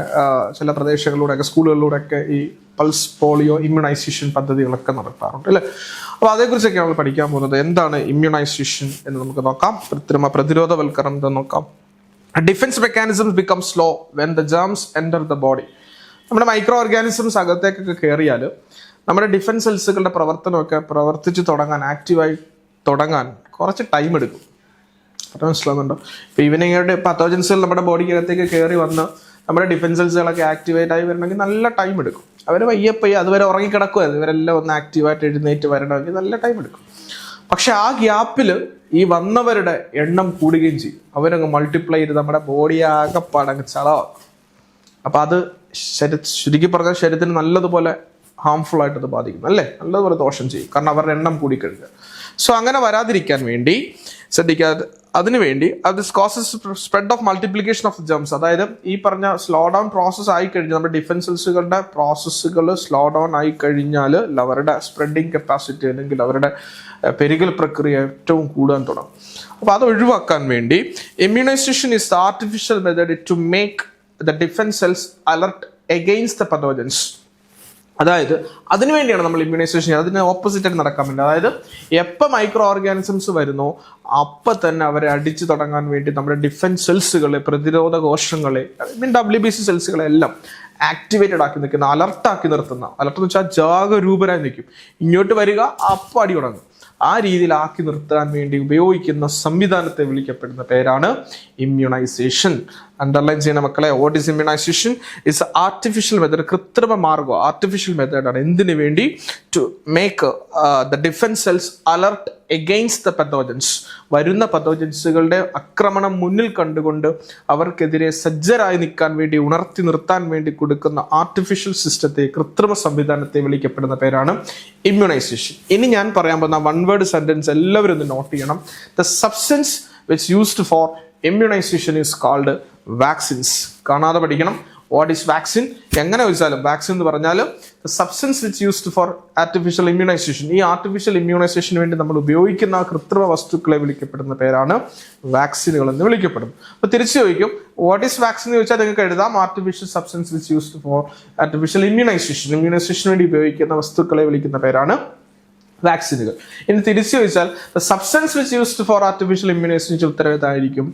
ചില പ്രദേശങ്ങളിലൂടെയൊക്കെ സ്കൂളുകളിലൂടെയൊക്കെ ഈ പൾസ് പോളിയോ ഇമ്മ്യൂണൈസേഷൻ പദ്ധതികളൊക്കെ നടത്താറുണ്ട്, അല്ലേ? അപ്പോൾ അതേക്കുറിച്ചൊക്കെ നമ്മൾ പഠിക്കാൻ പോകുന്നത്. എന്താണ് ഇമ്മ്യൂണൈസേഷൻ എന്ന് നമുക്ക് നോക്കാം. കൃത്രിമ പ്രതിരോധവൽക്കരണം എന്ന് നോക്കാം. Defence mechanisms become slow when the germs enter the body. നമ്മുടെ മൈക്രോ ഓർഗാനിസംസ് അകത്തേക്കൊക്കെ കയറിയാൽ നമ്മുടെ ഡിഫൻസ് സെൽസുകളുടെ പ്രവർത്തനമൊക്കെ പ്രവർത്തിച്ച് തുടങ്ങാൻ, ആക്റ്റീവായി തുടങ്ങാൻ കുറച്ച് ടൈം എടുക്കും. അത് മനസ്സിലാകുന്നുണ്ടോ? ഇപ്പൊ ഇവനിങ്ങളുടെ പത്തോജൻസുകൾ നമ്മുടെ ബോഡിക്കകത്തേക്ക് കയറി വന്ന് നമ്മുടെ ഡിഫൻസ് സെൽസുകളൊക്കെ ആക്ടിവേറ്റ് ആയി വരണമെങ്കിൽ നല്ല ടൈം എടുക്കും. അവർ പയ്യെ അതുവരെ ഉറങ്ങിക്കിടക്കുമായിരുന്നു, ഇവരെല്ലാം ഒന്ന് ആക്റ്റീവായിട്ട് എഴുന്നേറ്റ് വരണമെങ്കിൽ നല്ല ടൈം എടുക്കും. പക്ഷെ ആ ഗ്യാപ്പിൽ ഈ വന്നവരുടെ എണ്ണം കൂടുകയും ചെയ്യും. അവരങ്ങ് മൾട്ടിപ്ലൈ ചെയ്ത് നമ്മുടെ ബോഡിയെ ആകെപ്പാടങ്ങ് ചളവാക്കും. അപ്പൊ അത് ശരിക്കും പറഞ്ഞാൽ ശരീരത്തിന് നല്ലതുപോലെ ഹാംഫുൾ ആയിട്ട് അത് ബാധിക്കും, അല്ലേ? നല്ലതുപോലെ ദോഷം ചെയ്യും, കാരണം അവരുടെ എണ്ണം കൂടിക്കഴിഞ്ഞു. സോ അങ്ങനെ വരാതിരിക്കാൻ വേണ്ടി ശ്രദ്ധിക്കാതെ അതിനുവേണ്ടി അത് causes spread of multiplication of germs. അതായത് ഈ പറഞ്ഞ സ്ലോ ഡൗൺ പ്രോസസ് ആയി കഴിഞ്ഞാൽ നമ്മുടെ ഡിഫൻസ് സെൽസുകളുടെ പ്രോസസ്സുകൾ സ്ലോ ഡൗൺ ആയി കഴിഞ്ഞാൽ അവരുടെ സ്പ്രെഡിങ് കപ്പാസിറ്റി അല്ലെങ്കിൽ അവരുടെ പെരുകൽ പ്രക്രിയ ഏറ്റവും കൂടാൻ തുടങ്ങും. അപ്പോൾ അത് ഒഴിവാക്കാൻ വേണ്ടി immunization is the artificial method to make the defence cells alert against the pathogens. അതായത് അതിനുവേണ്ടിയാണ് നമ്മൾ ഇമ്മ്യൂണൈസേഷൻ, അതിന് ഓപ്പോസിറ്റ് ആയിട്ട് നടക്കാൻ പറ്റില്ല. അതായത് എപ്പോൾ മൈക്രോ ഓർഗാനിസംസ് വരുന്നോ അപ്പം തന്നെ അവരെ അടിച്ചു തുടങ്ങാൻ വേണ്ടി നമ്മുടെ ഡിഫൻസ് സെൽസുകളെ, പ്രതിരോധ കോശങ്ങളെ, WBC സെൽസുകളെ എല്ലാം ആക്ടിവേറ്റഡ് ആക്കി നിൽക്കുന്ന, അലർട്ടാക്കി നിർത്തുന്ന, അലർട്ട് എന്ന് വെച്ചാൽ ജാഗരൂപരായി നിൽക്കും. ഇങ്ങോട്ട് വരിക, അപ്പം അടി തുടങ്ങും. ആ രീതിയിലാക്കി നിർത്താൻ വേണ്ടി ഉപയോഗിക്കുന്ന സംവിധാനത്തെ വിളിക്കപ്പെടുന്ന പേരാണ് ഇമ്മ്യൂണൈസേഷൻ. അണ്ടർലൈൻ ചെയ്യുന്ന മക്കളെ, what is immunisation? It's artificial method, കൃത്രിമ മാർഗം, ആർട്ടിഫിഷ്യൽ മെത്തേഡാണ്. എന്തിനു വേണ്ടി? To make the defence cells alert against the pathogens. വരുന്ന പത്തോജൻസുകളുടെ ആക്രമണം മുന്നിൽ കണ്ടുകൊണ്ട് അവർക്കെതിരെ സജ്ജരായി നിൽക്കാൻ വേണ്ടി, ഉണർത്തി നിർത്താൻ വേണ്ടി കൊടുക്കുന്ന ആർട്ടിഫിഷ്യൽ സിസ്റ്റത്തെ, കൃത്രിമ സംവിധാനത്തെ വിളിക്കപ്പെടുന്ന പേരാണ് ഇമ്മ്യൂണൈസേഷൻ. ഇനി ഞാൻ പറയാൻ പോകുന്ന വൺ വേർഡ് സെന്റൻസ് എല്ലാവരും ഒന്ന് നോട്ട് ചെയ്യണം. The substance which used for immunization is called vaccines. കാണാതെ പഠിക്കണം. What is vaccine? എങ്ങനെ ചോദിച്ചാലും വാക്സിൻ എന്ന് പറഞ്ഞാൽ substance which used for artificial immunization. ഈ ആർട്ടിഫിഷ്യൽ ഇമ്മ്യൂണൈസേഷന് വേണ്ടി നമ്മൾ ഉപയോഗിക്കുന്ന കൃത്രിമ വസ്തുക്കളെ വിളിക്കപ്പെടുന്ന പേരാണ് വാക്സിനുകൾ എന്ന് വിളിക്കപ്പെടും. അപ്പോൾ തിരിച്ചു ചോദിക്കും, വാട്ട് ഈസ് വാക്സിൻ എന്ന് ചോദിച്ചാൽ നിങ്ങൾക്ക് എഴുതാം artificial substance which used for artificial immunisation. ഇമ്മ്യൂണൈസേഷന് വേണ്ടി ഉപയോഗിക്കുന്ന വസ്തുക്കളെ വിളിക്കുന്ന പേരാണ് വാക്സിനുകൾ. ഇനി തിരിച്ചു ചോദിച്ചാൽ substance which used for artificial immunisation ഉത്തരവാദിത്തമായിരിക്കും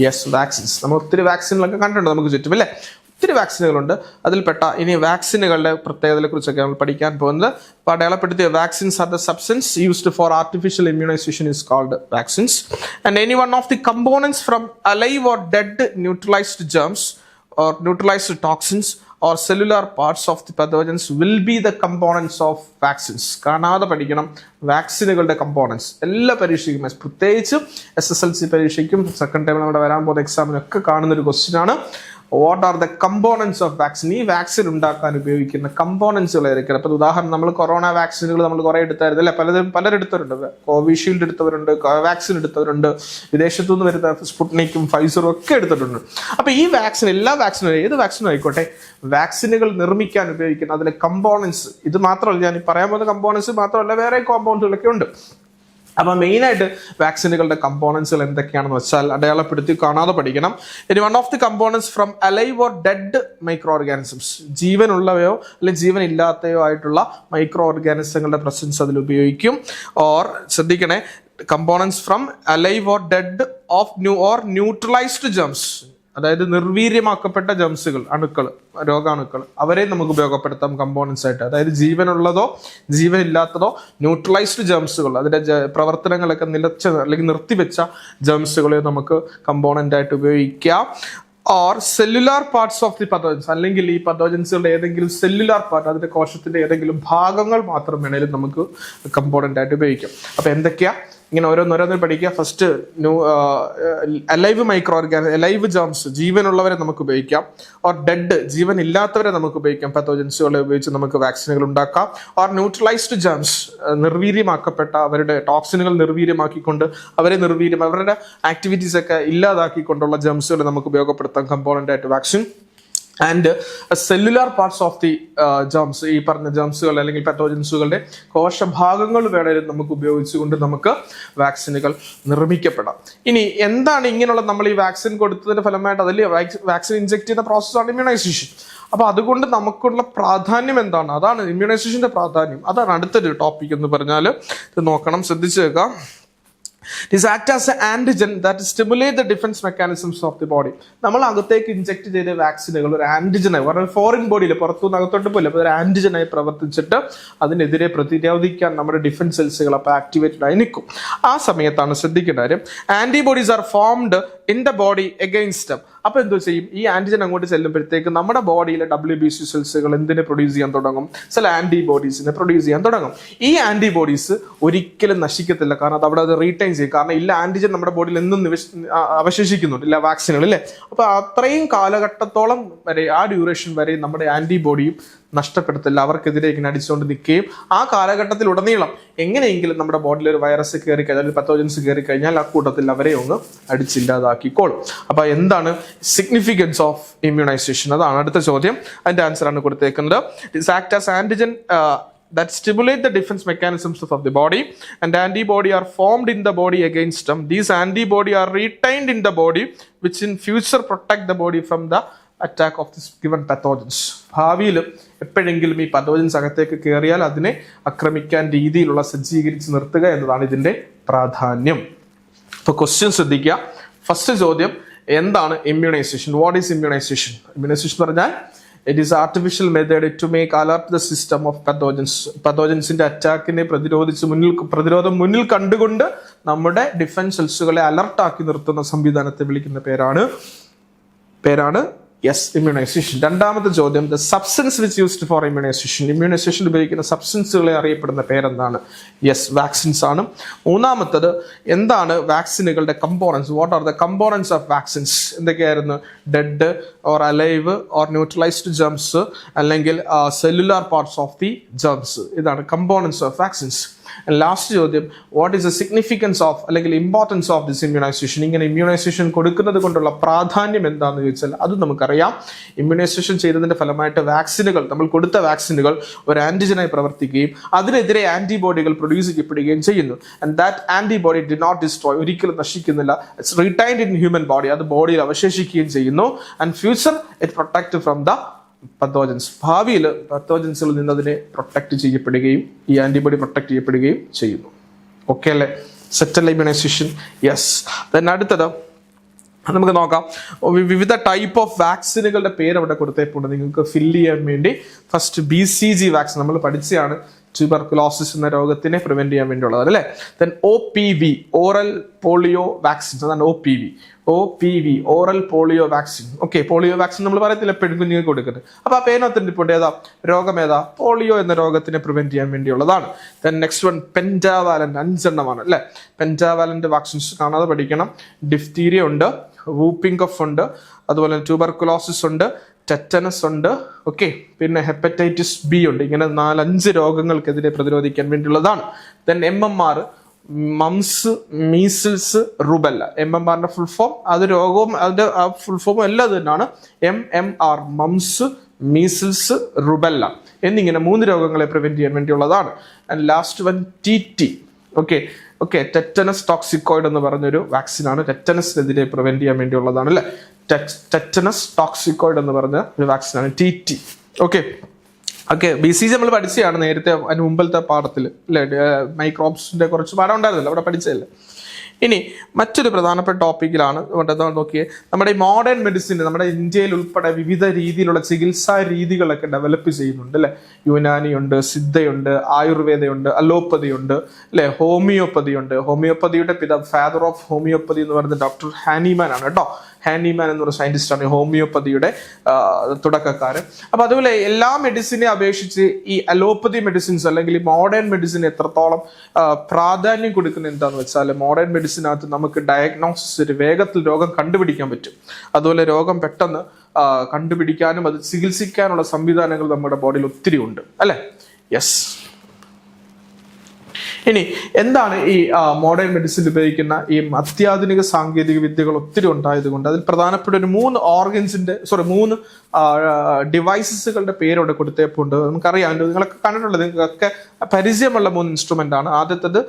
യെസ് വാക്സിൻസ്. നമ്മൾ ഒത്തിരി വാക്സിനുകളൊക്കെ കണ്ടിട്ടുണ്ട് നമുക്ക് ചുറ്റും, അല്ലേ? ഒത്തിരി വാക്സിനുകളുണ്ട്. അതിൽപ്പെട്ട ഇനി വാക്സിനുകളുടെ പ്രത്യേകതകളെ കുറിച്ചൊക്കെ നമ്മൾ പഠിക്കാൻ പോകുന്നത്. അപ്പോൾ അടയാളപ്പെടുത്തിയ vaccines are the substance used for artificial immunization is called vaccines. And any one of the components from alive or dead neutralized germs or neutralized toxins or cellular parts of the pathogens will be the components of vaccines. കാണാതെ പഠിക്കണം. വാക്സിനുകളുടെ കമ്പോണൻസ് എല്ലാ പരീക്ഷയ്ക്കും, പ്രത്യേകിച്ച് SSLC പരീക്ഷയ്ക്കും സെക്കൻഡ് ടൈം നമ്മുടെ വരാൻ പോകുന്ന എക്സാമിനൊക്കെ കാണുന്ന ഒരു ക്വസ്റ്റ്യൻ ആണ്. What are the components of vaccine? ഈ വാക്സിൻ ഉണ്ടാക്കാൻ ഉപയോഗിക്കുന്ന കമ്പോണൻസുകൾ ഏതൊക്കെയാണ്? അപ്പോൾ ഉദാഹരണം, നമ്മൾ കൊറോണ വാക്സിനുകൾ നമ്മൾ കുറേ എടുത്തായിരുന്നു, അല്ലെ? പലരും എടുത്തവരുണ്ട്. കോവിഷീൽഡ് എടുത്തവരുണ്ട്, കോവാക്സിൻ എടുത്തവരുണ്ട്, വിദേശത്തു നിന്ന് വരുന്ന സ്പുട്നിക്കും ഫൈസറും ഒക്കെ എടുത്തിട്ടുണ്ട്. അപ്പോൾ ഈ വാക്സിൻ, എല്ലാ വാക്സിനും, ഏത് വാക്സിനും ആയിക്കോട്ടെ, വാക്സിനുകൾ നിർമ്മിക്കാൻ ഉപയോഗിക്കുന്ന അതിലെ കമ്പോണൻസ്, ഇത് മാത്രമല്ല, ഞാൻ ഈ പറയാൻ പോകുന്ന കമ്പോണൻസ് മാത്രമല്ല, വേറെ കോമ്പൗണ്ടുകളൊക്കെ ഉണ്ട്. അപ്പോൾ മെയിനായിട്ട് വാക്സിനുകളുടെ കമ്പോണൻസുകൾ എന്തൊക്കെയാണെന്ന് വെച്ചാൽ അടയാളപ്പെടുത്തി കാണാതെ പഠിക്കണം. ഇനി one of the components from alive or dead micro organisms, ജീവനുള്ളവയോ അല്ലെങ്കിൽ ജീവൻ ഇല്ലാത്തയോ ആയിട്ടുള്ള മൈക്രോ ഓർഗാനിസങ്ങളുടെ പ്രസൻസ് അതിൽ ഉപയോഗിക്കും. ഓർ ശ്രദ്ധിക്കണേ, components from alive or dead of neutralized germs, അതായത് നിർവീര്യമാക്കപ്പെട്ട ജംസുകൾ, അണുക്കൾ, രോഗാണുക്കൾ, അവരെ നമുക്ക് ഉപയോഗപ്പെടുത്താം കമ്പോണൻസ് ആയിട്ട്. അതായത് ജീവനുള്ളതോ ജീവനില്ലാത്തതോ ന്യൂട്രലൈസ്ഡ് ജംസുകൾ, അതിന്റെ പ്രവർത്തനങ്ങളൊക്കെ നിലച്ച അല്ലെങ്കിൽ നിർത്തിവെച്ച ജംസുകളെ നമുക്ക് കമ്പോണന്റ് ആയിട്ട് ഉപയോഗിക്കാം. Or cellular parts of the pathogens, അല്ലെങ്കിൽ ഈ പത്തോജൻസുകളുടെ ഏതെങ്കിലും സെല്ലുലാർ പാർട്ട്, അതിന്റെ കോശത്തിന്റെ ഏതെങ്കിലും ഭാഗങ്ങൾ മാത്രം വേണേലും നമുക്ക് കമ്പോണന്റ് ആയിട്ട് ഉപയോഗിക്കാം. അപ്പൊ എന്തൊക്കെയാ? ഇങ്ങനെ ഓരോന്നോരോന്ന് പഠിക്കുക. First alive micro organism, alive germs, ജീവനുള്ളവരെ നമുക്ക് ഉപയോഗിക്കാം. ഓർ ഡെഡ്, ജീവൻ ഇല്ലാത്തവരെ നമുക്ക് ഉപയോഗിക്കാം. പത്തോജൻസുകളെ ഉപയോഗിച്ച് നമുക്ക് വാക്സിനുകൾ ഉണ്ടാക്കാം. ഓർ ന്യൂട്രലൈസ്ഡ് ജേംസ്, നിർവീര്യമാക്കപ്പെട്ട അവരുടെ ടോക്സിനുകൾ നിർവീര്യമാക്കിക്കൊണ്ട് അവരുടെ ആക്ടിവിറ്റീസ് ഒക്കെ ഇല്ലാതാക്കിക്കൊണ്ടുള്ള ജേംസുകളെ നമുക്ക് ഉപയോഗപ്പെടുത്താം കമ്പോണന്റ് ആയിട്ട് vaccine. And cellular parts of the germs, ഈ പറഞ്ഞ ജേംസുകൾ അല്ലെങ്കിൽ പത്തോജൻസുകളുടെ കോശഭാഗങ്ങൾ വേണേലും നമുക്ക് ഉപയോഗിച്ചുകൊണ്ട് നമുക്ക് വാക്സിനുകൾ നിർമ്മിക്കപ്പെടാം. ഇനി എന്താണ് ഇങ്ങനെയുള്ള, നമ്മൾ ഈ വാക്സിൻ കൊടുത്തതിന്റെ ഫലമായിട്ട് അതിൽ വാക്സിൻ ഇൻജെക്ട് ചെയ്യുന്ന പ്രോസസ്സാണ് ഇമ്മ്യൂണൈസേഷൻ. അപ്പൊ അതുകൊണ്ട് നമുക്കുള്ള പ്രാധാന്യം എന്താണ്? അതാണ് ഇമ്മ്യൂണൈസേഷന്റെ പ്രാധാന്യം. അതാണ് അടുത്തൊരു ടോപ്പിക് എന്ന് പറഞ്ഞാൽ. ഇത് നോക്കണം, ശ്രദ്ധിച്ചു കേൾക്കാം. This act as an antigen that stimulate the defense mechanisms of the body. നമ്മൾ അകത്തേക്ക് ഇൻജെക്ട് ചെയ്ത വാക്സിനുകൾ ഒരു ആന്റിജനായി, പറഞ്ഞാൽ ഫോറിൻ ബോഡിയിൽ പുറത്തുനിന്ന് അകത്തോട്ട് പോയില്ല, അപ്പോൾ ഒരു ആന്റിജനായി പ്രവർത്തിച്ചിട്ട് അതിനെതിരെ പ്രതിരോധിക്കാൻ നമ്മുടെ ഡിഫൻസ് സെൽസുകൾ അപ്പോൾ ആക്ടിവേറ്റഡ് ആയി നിൽക്കും. ആ സമയത്താണ് ശ്രദ്ധിക്കേണ്ട കാര്യം, antibodies are formed in the body against dum. അപ്പോൾ എന്തോ ചെയ്യും? ഈ ആന്റിജൻ അങ്ങോട്ട് ചെല്ലുമ്പോഴത്തേക്ക് നമ്മുടെ ബോഡിയിലെ WBC സെൽസുകൾ എന്തിനെ പ്രൊഡ്യൂസ് ചെയ്യാൻ തുടങ്ങും? ചില ആന്റിബോഡീസിനെ പ്രൊഡ്യൂസ് ചെയ്യാൻ തുടങ്ങും. ഈ ആന്റിബോഡീസ് ഒരിക്കലും നശിക്കത്തില്ല, കാരണം അത് അവിടെ അത് റീറ്റൈൻ ചെയ്യും. കാരണം ഇല്ല, ആന്റിജൻ നമ്മുടെ ബോഡിയിൽ എന്നും അവശേഷിക്കുന്നുണ്ട്, ഇല്ല വാക്സിനുകൾ, അല്ലേ? അപ്പൊ അത്രയും കാലഘട്ടത്തോളം വരെ, ആ ഡ്യൂറേഷൻ വരെ നമ്മുടെ ആന്റിബോഡിയും നഷ്ടപ്പെടുത്തില്ല, അവർക്കെതിരെ ഇങ്ങനെ അടിച്ചുകൊണ്ട് നിൽക്കുകയും ആ കാലഘട്ടത്തിൽ ഉടനീളം എങ്ങനെയെങ്കിലും നമ്മുടെ ബോഡിയിൽ ഒരു വൈറസ് കയറി കഴിഞ്ഞാൽ, ഒരു പത്തോജൻസ് കയറി കഴിഞ്ഞാൽ ആ കൂട്ടത്തിൽ അവരെ ഒന്ന് അടിച്ചില്ലാതാക്കിക്കോളും. അപ്പൊ എന്താണ് സിഗ്നിഫിക്കൻസ് ഓഫ് ഇമ്മ്യൂണൈസേഷൻ? അതാണ് അടുത്ത ചോദ്യം. അതിന്റെ ആൻസർ ആണ് കൊടുത്തേക്കുന്നത്. It's act as antigen that stimulate the defense mechanisms of the body, and antibody are formed in the body against them. These antibody are retained in the body, which in future protect the body from the attack of this given pathogens. ഭാവിയിൽ എപ്പോഴെങ്കിലും ഈ പത്തോജൻസ് അകത്തേക്ക് കയറിയാൽ അതിനെ ആക്രമിക്കാൻ രീതിയിലുള്ള സജ്ജീകരിച്ച് നിർത്തുക എന്നതാണ് ഇതിന്റെ പ്രാധാന്യം. അപ്പോൾ ക്വസ്റ്റ്യൻ ശ്രദ്ധിക്കുക. ഫസ്റ്റ് ചോദ്യം, എന്താണ് immunisation? What is immunisation? Immunisation എന്ന് പറഞ്ഞാൽ it is artificial method to make alert the system of pathogens. പത്തോജൻസിന്റെ അറ്റാക്കിനെ പ്രതിരോധം മുന്നിൽ കണ്ടുകൊണ്ട് നമ്മുടെ ഡിഫൻസ് സെൽസുകളെ അലർട്ടാക്കി നിർത്തുന്ന സംവിധാനത്തെ വിളിക്കുന്ന പേരാണ് ഇമ്മ്യൂണൈസേഷൻ. രണ്ടാമത്തെ ചോദ്യം, the substance which used for immunisation. Immunisation ഉപയോഗിക്കുന്ന സബ്സ്റ്റൻസുകളെ അറിയപ്പെടുന്ന പേരെന്താണ്? വാക്സിൻസ് ആണ്. മൂന്നാമത്തത്, എന്താണ് വാക്സിനുകളുടെ components? What are the components of vaccines? എന്തൊക്കെയായിരുന്നു? Dead or alive or neutralised germs, അല്ലെങ്കിൽ cellular parts of the germs. ഇതാണ് കമ്പോണൻസ് ഓഫ് വാക്സിൻസ്. ലാസ്റ്റ് ചോദ്യം, what is the significance of അല്ലെങ്കിൽ ഇമ്പോർട്ടൻസ് ഓഫ് ദിസ് ഇമ്മ്യൂണൈസേഷൻ? ഇങ്ങനെ ഇമ്മ്യൂണൈസേഷൻ കൊടുക്കുന്നത് കൊണ്ടുള്ള പ്രാധാന്യം എന്താണെന്ന് ചോദിച്ചാൽ അത് നമുക്കറിയാം. ഇമ്മ്യൂണൈസേഷൻ ചെയ്തതിന്റെ ഫലമായിട്ട് നമ്മൾ കൊടുത്ത വാക്സിനുകൾ ഒരു ആന്റിജനായി പ്രവർത്തിക്കുകയും അതിനെതിരെ ആന്റിബോഡികൾ പ്രൊഡ്യൂസ് ചെയ്യപ്പെടുകയും ചെയ്യുന്നു. And that antibody did not destroy, ഒരിക്കലും നശിക്കുന്നില്ല. It's retained in human body, അത് ബോഡിയിൽ അവശേഷിക്കുകയും ചെയ്യുന്നു. And future it protect from the pathogens. ഭാവിയിൽ പത്തോജൻസിൽ നിന്ന് അതിനെ പ്രൊട്ടക്ട് ചെയ്യപ്പെടുകയും ഈ ആന്റിബോഡി പ്രൊട്ടക്ട് ചെയ്യപ്പെടുകയും ചെയ്യുന്നു. ഓക്കെ അല്ലേ? സെറ്റൽ ഇമ്മ്യൂണൈസേഷൻ. ദെൻ അടുത്തത് നമുക്ക് നോക്കാം. വിവിധ ടൈപ്പ് ഓഫ് വാക്സിനുകളുടെ പേര് അവിടെ കൊടുത്തേപ്പുണ്ട് നിങ്ങൾക്ക് ഫില്ല് ചെയ്യാൻ വേണ്ടി. ഫസ്റ്റ് BCG വാക്സിൻ നമ്മൾ പഠിച്ചതാണ്, ട്യൂബർകുലോസിസ് എന്ന രോഗത്തിനെ പ്രിവെന്റ് ചെയ്യാൻ വേണ്ടിയുള്ളത് അല്ലേ. Then OPV, oral polio vaccine. അതാണ് OPV, oral polio vaccine. Okay, polio vaccine നമ്മൾ പറയത്തില്ല പെൺകുഞ്ഞുങ്ങൾക്ക് കൊടുക്കുന്നത്. അപ്പൊ ആ പേനകത്തിന്റെ ഇപ്പോൾ രോഗം ഏതാ? പോളിയോ എന്ന രോഗത്തിനെ പ്രിവെന്റ് ചെയ്യാൻ വേണ്ടിയുള്ളതാണ്. ദെൻ നെക്സ്റ്റ് വൺ പെന്റാവാലന്റ്, 5 എണ്ണമാണ് അല്ലെ. പെന്റാവാലന്റ് വാക്സിൻസ് കാണാതെ പഠിക്കണം. ഡിഫ്തീരിയ ഉണ്ട്, വൂപ്പിംഗ് കഫ് ഉണ്ട്, അതുപോലെ ട്യൂബർകുലോസിസ് ഉണ്ട്, ടെറ്റനസ് ഉണ്ട്, ഓക്കെ, പിന്നെ ഹെപ്പറ്റൈറ്റിസ് B ഉണ്ട്. ഇങ്ങനെ 4-5 രോഗങ്ങൾക്കെതിരെ പ്രതിരോധിക്കാൻ വേണ്ടിയുള്ളതാണ്. Then MMR, mumps, measles, rubella. MMRന്റെ ഫുൾ ഫോം, അത് രോഗവും അതിന്റെ ഫുൾ ഫോമും എല്ലാം തന്നെയാണ്. MMR, മംസ്, മീസിൽസ്, റുബെല്ല എന്നിങ്ങനെ 3 രോഗങ്ങളെ പ്രിവെന്റ് ചെയ്യാൻ വേണ്ടിയുള്ളതാണ്. And last one TT, okay, tetanus toxoid എന്ന് പറഞ്ഞൊരു വാക്സിനാണ്. ടെറ്റനസിനെതിരെ പ്രിവെന്റ് ചെയ്യാൻ വേണ്ടിയുള്ളതാണ് അല്ലെ. ടെറ്റനസ് ടോക്സിക്കോയിഡ് എന്ന് പറഞ്ഞ ഒരു വാക്സിനാണ് TT. ഓക്കെ, BCG നമ്മൾ പഠിച്ചതാണ് നേരത്തെ, അതിന് മുമ്പത്തെ പാഠത്തിൽ അല്ലെ. മൈക്രോബ്സിന്റെ കുറച്ച് പാഠം ഉണ്ടായിരുന്നല്ലോ, അവിടെ പഠിച്ചതല്ലേ. ഇനി മറ്റൊരു പ്രധാനപ്പെട്ട ടോപ്പിക്കിലാണ് നോക്കിയേ, നമ്മുടെ ഈ മോഡേൺ മെഡിസിൻ നമ്മുടെ ഇന്ത്യയിൽ ഉൾപ്പെടെ വിവിധ രീതിയിലുള്ള ചികിത്സാ രീതികളൊക്കെ ഡെവലപ്പ് ചെയ്യുന്നുണ്ട് അല്ലെ. യുനാനി ഉണ്ട്, സിദ്ധയുണ്ട്, ആയുർവേദയുണ്ട്, അലോപ്പതി ഉണ്ട് അല്ലെ, ഹോമിയോപ്പതി ഉണ്ട്. ഹോമിയോപ്പതിയുടെ ഫാദർ ഓഫ് ഹോമിയോപ്പതി എന്ന് പറയുന്നത് ഡോക്ടർ ഹാനിമാൻ ആണ് കേട്ടോ. ഹാനിമാൻ എന്നൊരു സയന്റിസ്റ്റാണ് ഹോമിയോപ്പതിയുടെ തുടക്കക്കാരൻ. അപ്പൊ അതുപോലെ എല്ലാ മെഡിസിനെ അപേക്ഷിച്ച് ഈ അലോപ്പതി മെഡിസിൻസ് അല്ലെങ്കിൽ ഈ മോഡേൺ മെഡിസിൻ എത്രത്തോളം പ്രാധാന്യം കൊടുക്കുന്നത് എന്താന്ന് വെച്ചാൽ, മോഡേൺ മെഡിസിനകത്ത് നമുക്ക് ഡയഗ്നോസിസ് വേഗത്തിൽ രോഗം കണ്ടുപിടിക്കാൻ പറ്റും. അതുപോലെ രോഗം പെട്ടെന്ന് കണ്ടുപിടിക്കാനും അത് ചികിത്സിക്കാനുള്ള സംവിധാനങ്ങൾ നമ്മുടെ ബോഡിയിൽ ഒത്തിരി ഉണ്ട് അല്ലെ. ഇനി എന്താണ് ഈ മോഡേൺ മെഡിസിൻ ഉപയോഗിക്കുന്ന ഈ അത്യാധുനിക സാങ്കേതിക വിദ്യകൾ ഒത്തിരി ഉണ്ടായതുകൊണ്ട് അതിൽ പ്രധാനപ്പെട്ട ഒരു 3 ഡിവൈസസുകളുടെ പേരവിടെ കൊടുത്തേപ്പുണ്ട്. നമുക്കറിയാം, നിങ്ങളൊക്കെ കണ്ടിട്ടുള്ളത്, നിങ്ങൾക്കൊക്കെ പരിചയമുള്ള 3 ഇൻസ്ട്രുമെന്റ് ആണ്. ആദ്യത്തേത്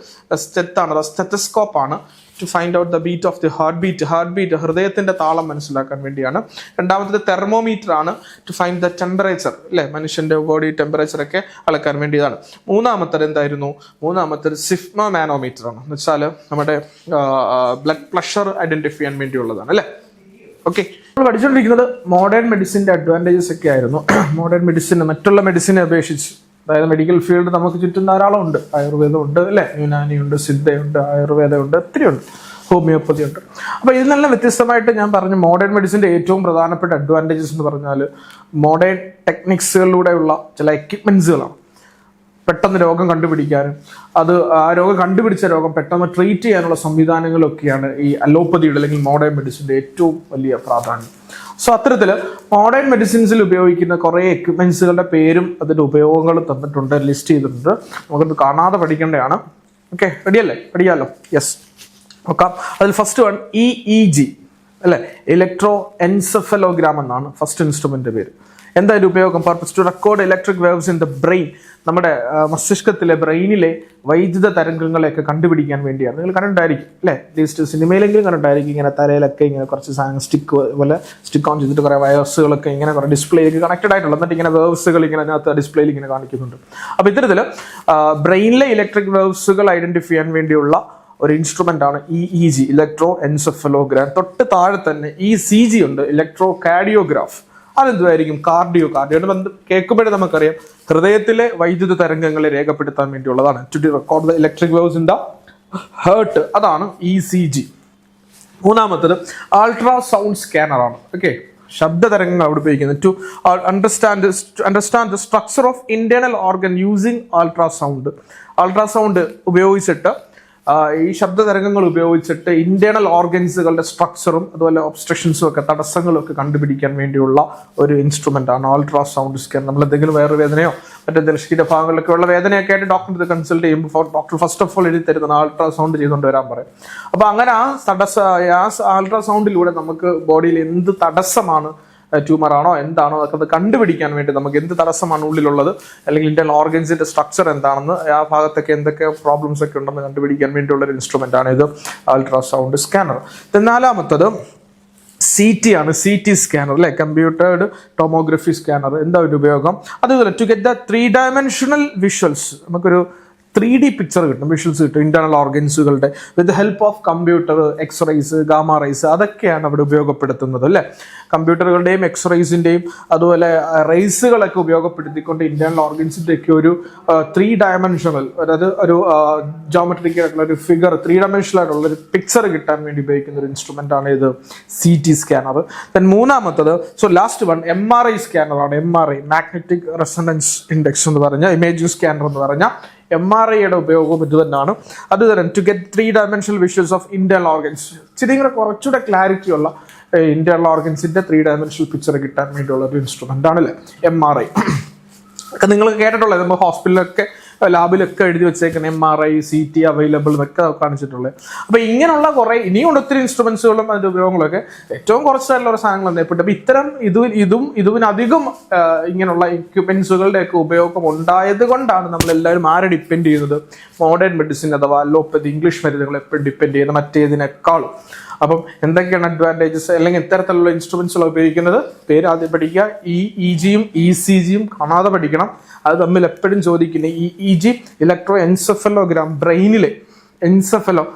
സ്റ്റെത്തസ്കോപ്പ് ആണ്, to find out the beat of the heart beat ഹൃദയത്തിന്റെ താളം മനസ്സിലാക്കാൻ വേണ്ടിയാണ്. രണ്ടാമത്തേത് തെർമോമീറ്റർ ആണ്, ടു ഫൈൻഡ് ദ ടെമ്പറേച്ചർ അല്ലെ, മനുഷ്യന്റെ ബോഡി ടെമ്പറേച്ചർ ഒക്കെ അളക്കാൻ വേണ്ടിയതാണ്. മൂന്നാമത്തേത് സിഗ്മ മാനോമീറ്റർ ആണ്, എന്ന് വെച്ചാൽ നമ്മുടെ ബ്ലഡ് പ്രഷർ ഐഡന്റിഫൈ ചെയ്യാൻ വേണ്ടിയുള്ളതാണ് അല്ലെ. ഓക്കെ, നമ്മൾ പഠിച്ചുകൊണ്ടിരിക്കുന്നത് മോഡേൺ മെഡിസിന്റെ അഡ്വാൻറ്റേജസ് ഒക്കെ ആയിരുന്നു. മോഡേൺ മെഡിസിൻ മറ്റുള്ള മെഡിസിനെ അപേക്ഷിച്ച്, അതായത് മെഡിക്കൽ ഫീൽഡ് നമുക്ക് ചുറ്റും ധാരാളം ഉണ്ട്. ആയുർവേദം ഉണ്ട് അല്ലെ, യുനാനി ഉണ്ട്, സിദ്ധയുണ്ട്, ആയുർവേദം ഉണ്ട്, ഒത്തിരി ഉണ്ട്, ഹോമിയോപ്പതി ഉണ്ട്. അപ്പൊ ഇതിനെല്ലാം വ്യത്യസ്തമായിട്ട് ഞാൻ പറഞ്ഞു, മോഡേൺ മെഡിസിന്റെ ഏറ്റവും പ്രധാനപ്പെട്ട അഡ്വാൻറ്റേജസ് എന്ന് പറഞ്ഞാൽ മോഡേൺ ടെക്നിക്സുകളിലൂടെയുള്ള ചില എക്യുപ്മെന്റ്സുകളാണ്. പെട്ടെന്ന് രോഗം കണ്ടുപിടിക്കാനും അത് ആ രോഗം കണ്ടുപിടിച്ച രോഗം പെട്ടെന്ന് ട്രീറ്റ് ചെയ്യാനുള്ള സംവിധാനങ്ങളൊക്കെയാണ് ഈ അലോപ്പതിയുടെ അല്ലെങ്കിൽ മോഡേൺ മെഡിസിന്റെ ഏറ്റവും വലിയ പ്രാധാന്യം. സോ അത്തരത്തിൽ മോഡേൺ മെഡിസിൻസിൽ ഉപയോഗിക്കുന്ന കുറേ എക്യുപ്മെന്റ്സുകളുടെ പേരും അതിന്റെ ഉപയോഗങ്ങളും തന്നിട്ടുണ്ട്, ലിസ്റ്റ് ചെയ്തിട്ടുണ്ട്. നമുക്കത് കാണാതെ പഠിക്കേണ്ടതാണ്. ഓക്കെ, റെഡിയല്ലേ? പഠിക്കാമല്ലോ. നോക്കാം. അതിൽ ഫസ്റ്റ് വൺ EEG അല്ലെ, ഇലക്ട്രോ എൻസെഫലോഗ്രാം എന്നാണ് ഫസ്റ്റ് ഇൻസ്ട്രുമെന്റ് പേര്. എന്താ ഒരു ഉപയോഗം? Purpose to record electric waves in the brain. നമ്മുടെ മസ്തിഷ്കത്തിലെ ബ്രെയിനിലെ വൈദ്യുത തരംഗങ്ങളെയൊക്കെ കണ്ടുപിടിക്കാൻ വേണ്ടിയാണ്. നിങ്ങൾ കണ്ടിട്ടായിരിക്കും അല്ലേ, അറ്റ്ലീസ്റ്റ് സിനിമയിലെങ്കിലും കണ്ടിട്ടായിരിക്കും, ഇങ്ങനെ തലയിലൊക്കെ ഇങ്ങനെ കുറച്ച് സാധനം സ്റ്റിക്ക് പോലെ സ്റ്റിക്ക് ഓൺ ചെയ്തിട്ട് കുറേ വയർസുകളൊക്കെ ഇങ്ങനെ കുറേ ഡിസ്പ്ലേയിലേക്ക് കണക്റ്റഡ് ആയിട്ടുള്ള, എന്നിട്ട് ഇങ്ങനെ വേവ്സുകൾ ഇങ്ങനെ അതിനകത്ത് ഡിസ്പ്ലേയിൽ ഇങ്ങനെ കാണിക്കുന്നുണ്ട്. അപ്പോൾ ഇത്തരത്തിൽ ബ്രെയിനിലെ ഇലക്ട്രിക് വേവ്സുകൾ ഐഡന്റിഫൈ ചെയ്യാൻ വേണ്ടിയുള്ള ഒരു ഇൻസ്ട്രുമെന്റ് ആണ് EEG, ഇലക്ട്രോ എൻസെഫലോഗ്രാം. തൊട്ട് താഴെ തന്നെ ECG ഉണ്ട്, ഇലക്ട്രോ കാർഡിയോഗ്രാഫ്. അതെന്തുമായിരിക്കും? കാർഡിയോയുടെ കേൾക്കുമ്പോഴേ നമുക്കറിയാം ഹൃദയത്തിലെ വൈദ്യുത തരംഗങ്ങളെ രേഖപ്പെടുത്താൻ വേണ്ടിയുള്ളതാണ്. To record the electric waves in the heart, അതാണ് ECG. മൂന്നാമത്തത് അൾട്രാസൗണ്ട് സ്കാനർ ആണ്. ഓക്കെ, ശബ്ദ തരംഗങ്ങൾ അവിടെ ഉപയോഗിക്കുന്നത്. To understand the structure of internal organ using ultrasound ഉപയോഗിച്ചിട്ട്, ഈ ശബ്ദ തരംഗങ്ങൾ ഉപയോഗിച്ചിട്ട് ഇന്റേണൽ ഓർഗൻസുകളുടെ സ്ട്രക്ചറും അതുപോലെ ഒബ്സ്ട്രക്ഷൻസും ഒക്കെ, തടസ്സങ്ങളും ഒക്കെ കണ്ടുപിടിക്കാൻ വേണ്ടിയുള്ള ഒരു ഇൻസ്ട്രുമെന്റ് ആണ് അൾട്രാസൗണ്ട് സ്കാൻ. നമ്മൾ എന്തെങ്കിലും വേറെ വേദനയോ മറ്റെന്തെങ്കിലും ശരീരഭാഗങ്ങളിലൊക്കെ ഉള്ള വേദനയൊക്കെ ആയിട്ട് ഡോക്ടറെ കൺസൾട്ട് ചെയ്യുമ്പോൾ ഡോക്ടർ ഫസ്റ്റ് ഓഫ് ഓൾ എഴുതി തരുന്നത് അൾട്രാസൗണ്ട് ചെയ്തുകൊണ്ട് വരാൻ പറയും. അപ്പൊ അങ്ങനെ ആ അൾട്രാസൗണ്ടിലൂടെ നമുക്ക് ബോഡിയിൽ എന്ത് തടസ്സമാണ്, ട്യൂമർ ആണോ എന്താണോ അതൊക്കെ കണ്ടുപിടിക്കാൻ വേണ്ടി, നമുക്ക് എന്ത് തടസ്സമാണ് ഉള്ളിലുള്ളത്, അല്ലെങ്കിൽ ഇന്റേണൽ ഓർഗൻസിന്റെ സ്ട്രക്ചർ എന്താണെന്ന്, ആ ഭാഗത്തൊക്കെ എന്തൊക്കെ പ്രോബ്ലംസ് ഒക്കെ ഉണ്ടെന്ന് കണ്ടുപിടിക്കാൻ വേണ്ടിയുള്ള ഒരു ഇൻസ്ട്രുമെന്റ് ആണ് ഇത് അൾട്രാസൗണ്ട് സ്കാനർ. നാലാമത്തത് CT ആണ്, CT സ്കാനർ അല്ലെ, കമ്പ്യൂട്ടേർഡ് ടോമോഗ്രഫി സ്കാനർ. എന്താ ഒരു ഉപയോഗം? അതുപോലെ to get the 3D visuals, നമുക്കൊരു 3D പിക്ചർ കിട്ടും, വിഷ്വൽസ് കിട്ടും ഇന്റേണൽ ഓർഗൻസുകളുടെ with help of computer, x rays, gamma rays, അതൊക്കെയാണ് അവിടെ ഉപയോഗപ്പെടുത്തുന്നത് അല്ലെ. കമ്പ്യൂട്ടറുകളുടെയും എക്സ്റേസിന്റെയും അതുപോലെ റേസുകളൊക്കെ ഉപയോഗപ്പെടുത്തിക്കൊണ്ട് ഇന്റേണൽ ഓർഗൻസിന്റെ ഒക്കെ ഒരു 3D, അതായത് ഒരു ജോമെട്രിക്കൽ ആയിട്ടുള്ള ഒരു ഫിഗർ, 3D ആയിട്ടുള്ള ഒരു പിക്ചർ കിട്ടാൻ വേണ്ടി ഉപയോഗിക്കുന്ന ഒരു ഇൻസ്ട്രുമെന്റ് ആണ് ഇത് CT സ്കാനർ. മൂന്നാമത്തത്, ലാസ്റ്റ് വൺ MRI സ്കാനർ ആണ്. MRI, മാഗ്നറ്റിക് റെസൊണൻസ് ഇൻഡെക്സ് എന്ന് പറഞ്ഞ ഇമേജിംഗ് സ്കാനർ എന്ന് പറഞ്ഞ MRIയുടെ ഉപയോഗവും ഇത് തന്നെയാണ്. അത് തന്നെ to get 3D visuals of internal organs, ഇച്ചിരി കൂടെ കുറച്ചുകൂടെ ക്ലാരിറ്റി ഉള്ള ഇന്റേണൽ ഓർഗൻസിന്റെ 3D പിക്ചർ കിട്ടാൻ വേണ്ടിയുള്ള ഒരു ഇൻസ്ട്രുമെന്റ് ആണല്ലേ MRI. ഒക്കെ നിങ്ങൾ കേട്ടിട്ടുള്ളത്, നമ്മൾ ഹോസ്പിറ്റലിലൊക്കെ ലാബിലൊക്കെ എഴുതി വെച്ചേക്കുന്ന MRI, CT അവൈലബിൾ എന്നൊക്കെ കാണിച്ചിട്ടുള്ളത്. അപ്പൊ ഇങ്ങനെയുള്ള കുറെ ഇനിയും ഒത്തിരി ഇൻസ്ട്രുമെന്റ്സുകളും അതിന്റെ ഉപയോഗങ്ങളൊക്കെ ഏറ്റവും കുറച്ചായിട്ടുള്ള ഒരു സാധനങ്ങൾ തന്നെപ്പെട്ടു. അപ്പൊ ഇത്തരം ഇതിനധികം ഇങ്ങനെയുള്ള എക്യുപ്മെന്റ്സുകളുടെ ഒക്കെ ഉപയോഗം ഉണ്ടായത് കൊണ്ടാണ് നമ്മൾ എല്ലാവരും ആരെ ഡിപ്പെൻഡ് ചെയ്യുന്നത്? മോഡേൺ മെഡിസിൻ അഥവാ അലോപ്പതി, ഇംഗ്ലീഷ് മരുന്നുകൾ എപ്പോഴും ഡിപ്പെൻഡ് ചെയ്യുന്നത് മറ്റേതിനേക്കാളും. അപ്പം എന്തൊക്കെയാണ് അഡ്വാൻറ്റേജസ്, അല്ലെങ്കിൽ ഇത്തരത്തിലുള്ള ഇൻസ്ട്രുമെന്റ്സുകൾ ഉപയോഗിക്കുന്നത്? പേര് ആദ്യം പഠിക്കുക. EEGയും ECGയും കാണാതെ പഠിക്കണം. അത് തമ്മിൽ എപ്പോഴും ചോദിക്കുന്നത് EEG, ഇലക്ട്രോ എൻസെഫലോഗ്രാം, ബ്രെയിനിലെ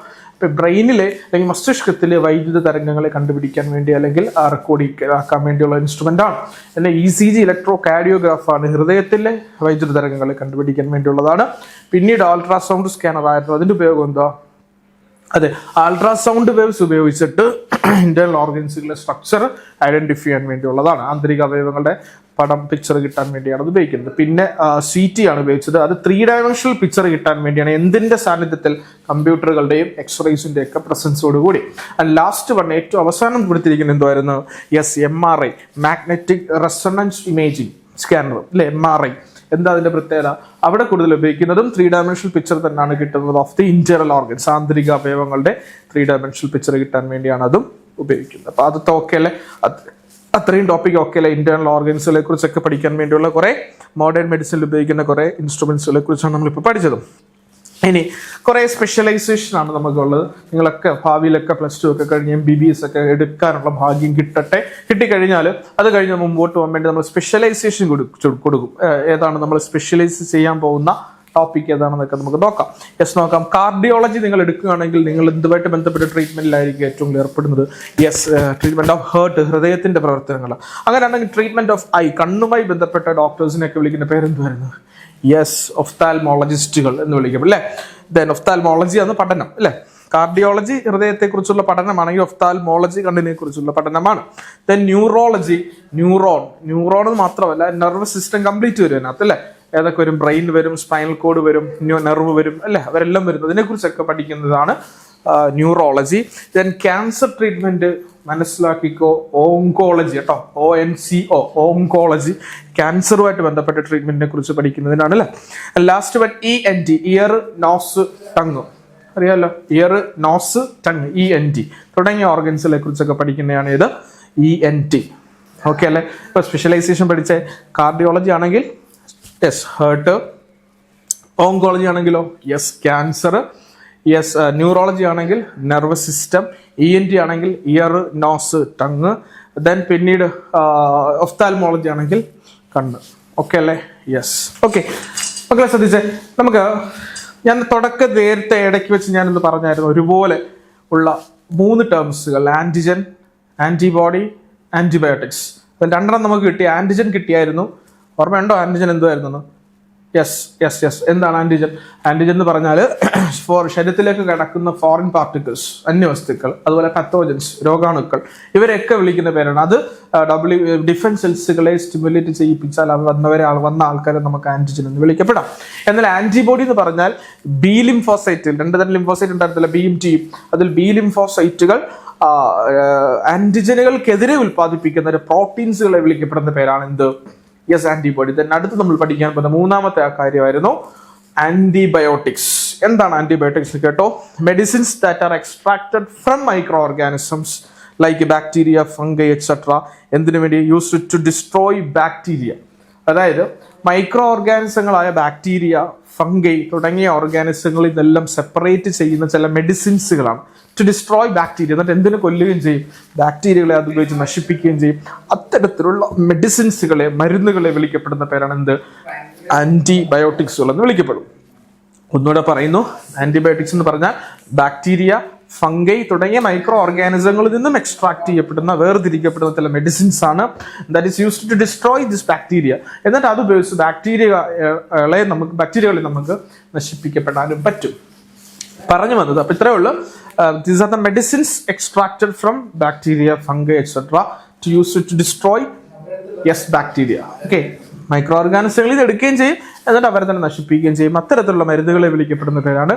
അല്ലെങ്കിൽ മസ്തിഷ്കത്തിലെ വൈദ്യുത തരംഗങ്ങളെ കണ്ടുപിടിക്കാൻ വേണ്ടി അല്ലെങ്കിൽ റെക്കോർഡ് ആക്കാൻ വേണ്ടിയുള്ള ഇൻസ്ട്രുമെന്റ് ആണ്. എന്നാൽ ECG ഇലക്ട്രോ കാർഡിയോഗ്രാഫ് ആണ്, ഹൃദയത്തിലെ വൈദ്യുത തരംഗങ്ങളെ കണ്ടുപിടിക്കാൻ വേണ്ടിയുള്ളതാണ്. പിന്നീട് അൾട്രാസൗണ്ട് സ്കാനർ ആയിരുന്നു. അതിന്റെ ഉപയോഗം എന്താ? അതെ, അൾട്രാസൗണ്ട് വേവ്സ് ഉപയോഗിച്ചിട്ട് ഇന്റേണൽ ഓർഗൻസുകളുടെ സ്ട്രക്ചർ ഐഡന്റിഫൈ ചെയ്യാൻ വേണ്ടിയുള്ളതാണ്. ആന്തരിക അവയവങ്ങളുടെ പടം, പിക്ചർ കിട്ടാൻ വേണ്ടിയാണ് അത് ഉപയോഗിക്കുന്നത്. പിന്നെ CT ആണ് ഉപയോഗിച്ചത്. അത് 3D പിക്ചർ കിട്ടാൻ വേണ്ടിയാണ്. എന്തിന്റെ സാന്നിധ്യത്തിൽ? കമ്പ്യൂട്ടറുകളുടെയും എക്സ്റേസിന്റെ ഒക്കെ പ്രസൻസോട് കൂടി. ലാസ്റ്റ് വൺ, ഏറ്റവും അവസാനം കൊടുത്തിരിക്കുന്നത് എന്തായിരുന്നു? MRI, magnetic resonance imaging scanner അല്ലെ, MRI. എന്താ അതിന്റെ പ്രത്യേകത? അവിടെ കൂടുതൽ ഉപയോഗിക്കുന്നതും 3D പിക്ചർ തന്നെയാണ് കിട്ടുന്നത് ഓഫ് ദി ഇന്റേണൽ ഓർഗൻസ്, ആന്തരിക അവയവങ്ങളുടെ 3D പിക്ചർ കിട്ടാൻ വേണ്ടിയാണ് അതും ഉപയോഗിക്കുന്നത്. അപ്പൊ അത് ഓക്കെ അല്ലേ? അത്രയും ടോപ്പിക് ഓക്കെ അല്ലേ? ഇന്റേണൽ ഓർഗൻസുകളെ കുറിച്ചൊക്കെ പഠിക്കാൻ വേണ്ടിയുള്ള കുറെ മോഡേൺ മെഡിസിനിൽ ഉപയോഗിക്കുന്ന കുറെ ഇൻസ്ട്രുമെന്റ്സുകളെ കുറിച്ചാണ് നമ്മളിപ്പോൾ പഠിച്ചതും. ഇനി കുറെ സ്പെഷ്യലൈസേഷൻ ആണ് നമുക്കുള്ളത്. നിങ്ങളൊക്കെ ഭാവിയിലൊക്കെ +2 ഒക്കെ കഴിഞ്ഞ് MBBS ഒക്കെ എടുക്കാനുള്ള ഭാഗ്യം കിട്ടിക്കഴിഞ്ഞാൽ അത് കഴിഞ്ഞ് മുമ്പോട്ട് പോകാൻ വേണ്ടി നമ്മൾ സ്പെഷ്യലൈസേഷൻ കൊടുക്കും. ഏതാണ് നമ്മൾ സ്പെഷ്യലൈസ് ചെയ്യാൻ പോകുന്ന ടോപ്പിക് ഏതാണെന്നൊക്കെ നമുക്ക് നോക്കാം. നോക്കാം. കാർഡിയോളജി നിങ്ങൾ എടുക്കുകയാണെങ്കിൽ നിങ്ങൾ എന്തുമായിട്ട് ബന്ധപ്പെട്ട ട്രീറ്റ്മെന്റിലായിരിക്കും ഏറ്റവും ഏർപ്പെടുന്നത്? ട്രീറ്റ്മെന്റ് ഓഫ് ഹേർട്ട്, ഹൃദയത്തിന്റെ പ്രവർത്തനങ്ങൾ. അങ്ങനെയാണെങ്കിൽ ട്രീറ്റ്മെന്റ് ഓഫ് ഐ, കണ്ണുമായി ബന്ധപ്പെട്ട ഡോക്ടേഴ്സിനെയൊക്കെ വിളിക്കുന്ന പേരെന്തുവായിരുന്നു? ഒഫ്താൽമോളജിസ്റ്റുകൾ എന്ന് വിളിക്കും അല്ലേ. ഒഫ്താൽമോളജി ആണ് പഠനം അല്ലെ. കാർഡിയോളജി ഹൃദയത്തെ കുറിച്ചുള്ള പഠനമാണെങ്കിൽ ഒഫ്താൽമോളജി കണ്ണിനെ കുറിച്ചുള്ള പഠനമാണ്. ന്യൂറോളജി, ന്യൂറോൺ മാത്രമല്ല നെർവസ് സിസ്റ്റം കംപ്ലീറ്റ് വരും അതിനകത്ത് അല്ലെ. ഏതൊക്കെ വരും? ബ്രെയിൻ വരും, സ്പൈനൽ കോഡ് വരും, നെർവ് വരും അല്ലെ, അവരെല്ലാം വരും. അതിനെ കുറിച്ചൊക്കെ പഠിക്കുന്നതാണ് ന്യൂറോളജി. ക്യാൻസർ ട്രീറ്റ്മെന്റ് മനസ്സിലാക്കിക്കോ, ഓങ്കോളജി കേട്ടോ, ONCO, ഓങ്കോളജി, ക്യാൻസറുമായിട്ട് ബന്ധപ്പെട്ട ട്രീറ്റ്മെന്റിനെ കുറിച്ച് പഠിക്കുന്നതിനാണ് അല്ലെ. Last one ENT, ear, nose, tongue. അറിയാലോ, ഇയർ, നോസ്, ടങ്, ENT തുടങ്ങിയ ഓർഗൻസിനെ കുറിച്ചൊക്കെ പഠിക്കുന്നതാണ് ഇത് ENT. ഓക്കെ അല്ലേ? ഇപ്പൊ സ്പെഷ്യലൈസേഷൻ പഠിച്ച കാർഡിയോളജി ആണെങ്കിൽ യെസ് ഹേർട്ട്, ഓങ്കോളജി ആണെങ്കിലോ യെസ് ക്യാൻസർ, യെസ് ന്യൂറോളജി ആണെങ്കിൽ നെർവസ് സിസ്റ്റം, ENT ആണെങ്കിൽ ഇയർ, നോസ്, ടങ്, ദെൻ പിന്നീട് ഒഫ്താൽമോളജി ആണെങ്കിൽ കണ്ണ്. ഓക്കെ അല്ലേ? യെസ്. ഓക്കെ മക്കളെ ശ്രദ്ധിച്ചേ, നമുക്ക് ഞാൻ നേരത്തെ ഇടയ്ക്ക് വെച്ച് ഞാനൊന്ന് പറഞ്ഞായിരുന്നു ഒരുപോലെ ഉള്ള 3 ടേംസുകൾ: ആന്റിജൻ, ആന്റിബോഡി, ആന്റിബയോട്ടിക്സ്. അതിൽ 2 നമുക്ക് കിട്ടി. ആന്റിജൻ കിട്ടിയായിരുന്നു. ഓർമ്മയുണ്ടോ ആന്റിജൻ എന്തുവായിരുന്നു? യെസ്. എന്താണ് ആന്റിജൻ? ആന്റിജൻ എന്ന് പറഞ്ഞാൽ ശരീരത്തിലേക്ക് കടക്കുന്ന ഫോറിൻ പാർട്ടിക്കിൾസ്, അന്യവസ്തുക്കൾ, അതുപോലെ പത്തോജൻസ്, രോഗാണുക്കൾ, ഇവരെയൊക്കെ വിളിക്കുന്ന പേരാണ്. അത് ഡിഫറെന്റ് സെൽസുകളെ സ്റ്റിമുലേറ്റ് ചെയ്യിപ്പിച്ചാൽ വന്ന ആൾക്കാരെ നമുക്ക് ആന്റിജൻ എന്ന് വിളിക്കപ്പെടാം. എന്നാൽ ആന്റിബോഡി എന്ന് പറഞ്ഞാൽ ബി ലിംഫോസൈറ്റ്, 2 തരം ലിംഫോസൈറ്റ് ഉണ്ടായിരുന്നില്ല, ബിയും ടിയും. അതിൽ ബി ലിംഫോസൈറ്റുകൾ ആന്റിജനുകൾക്കെതിരെ ഉൽപ്പാദിപ്പിക്കുന്ന ഒരു പ്രോട്ടീൻസുകളെ വിളിക്കപ്പെടുന്ന പേരാണ് എന്ത്? Yes antibody. അടുത്ത് നമ്മൾ പഠിക്കാൻ പോകുന്ന 3ാമത്തെ കാര്യമായിരുന്നു ആന്റിബയോട്ടിക്സ്. എന്താണ് ആന്റിബയോട്ടിക്സ് കേട്ടോ? Medicines that are extracted from microorganisms like bacteria, fungi etcetera. എന്തിനു വേണ്ടി? Used to destroy bacteria. അതായത് മൈക്രോ ഓർഗാനിസങ്ങളായ ബാക്ടീരിയ, ഫംഗൈ തുടങ്ങിയ ഓർഗാനിസങ്ങൾ ഇതെല്ലാം സെപ്പറേറ്റ് ചെയ്യുന്ന ചില മെഡിസിൻസുകളാണ്. ടു ഡിസ്ട്രോയ് ബാക്ടീരിയ, എന്നിട്ട് എന്തിനു കൊല്ലുകയും ചെയ്യും? ബാക്ടീരിയകളെ അത് ഉപയോഗിച്ച് നശിപ്പിക്കുകയും ചെയ്യും. അത്തരത്തിലുള്ള മെഡിസിൻസുകളെ, മരുന്നുകളെ വിളിക്കപ്പെടുന്ന പേരാണ് എന്ത്? ആന്റിബയോട്ടിക്സുകൾ എന്ന് വിളിക്കപ്പെടും. ഒന്നുകൂടെ പറയുന്നു, ആന്റിബയോട്ടിക്സ് എന്ന് പറഞ്ഞാൽ ബാക്ടീരിയ, ഫംഗൈ തുടങ്ങിയ മൈക്രോ ഓർഗാനിസങ്ങളിൽ നിന്നും എക്സ്ട്രാക്ട് ചെയ്യപ്പെടുന്ന, വേർതിരിക്കപ്പെടുന്ന ചില മെഡിസിൻസ് ആണ്. That is used to destroy this bacteria. എന്നിട്ട് അത് ഉപയോഗിച്ച് ബാക്ടീരിയകളെ നമുക്ക് നശിപ്പിക്കപ്പെടാനും പറ്റും. പറഞ്ഞു വന്നത് അപ്പൊ ഇത്രയേ ഉള്ളൂ. These are the medicines extracted from bacteria, fungi, etc. to use it to destroy bacteria. Okay. Micro ഓർഗാനിസങ്ങളിൽ ഇത് എടുക്കുകയും ചെയ്യും, എന്നിട്ട് അവരെ തന്നെ നശിപ്പിക്കുകയും ചെയ്യും. അത്തരത്തിലുള്ള മരുന്നുകളെ വിളിക്കപ്പെടുന്ന പേരാണ്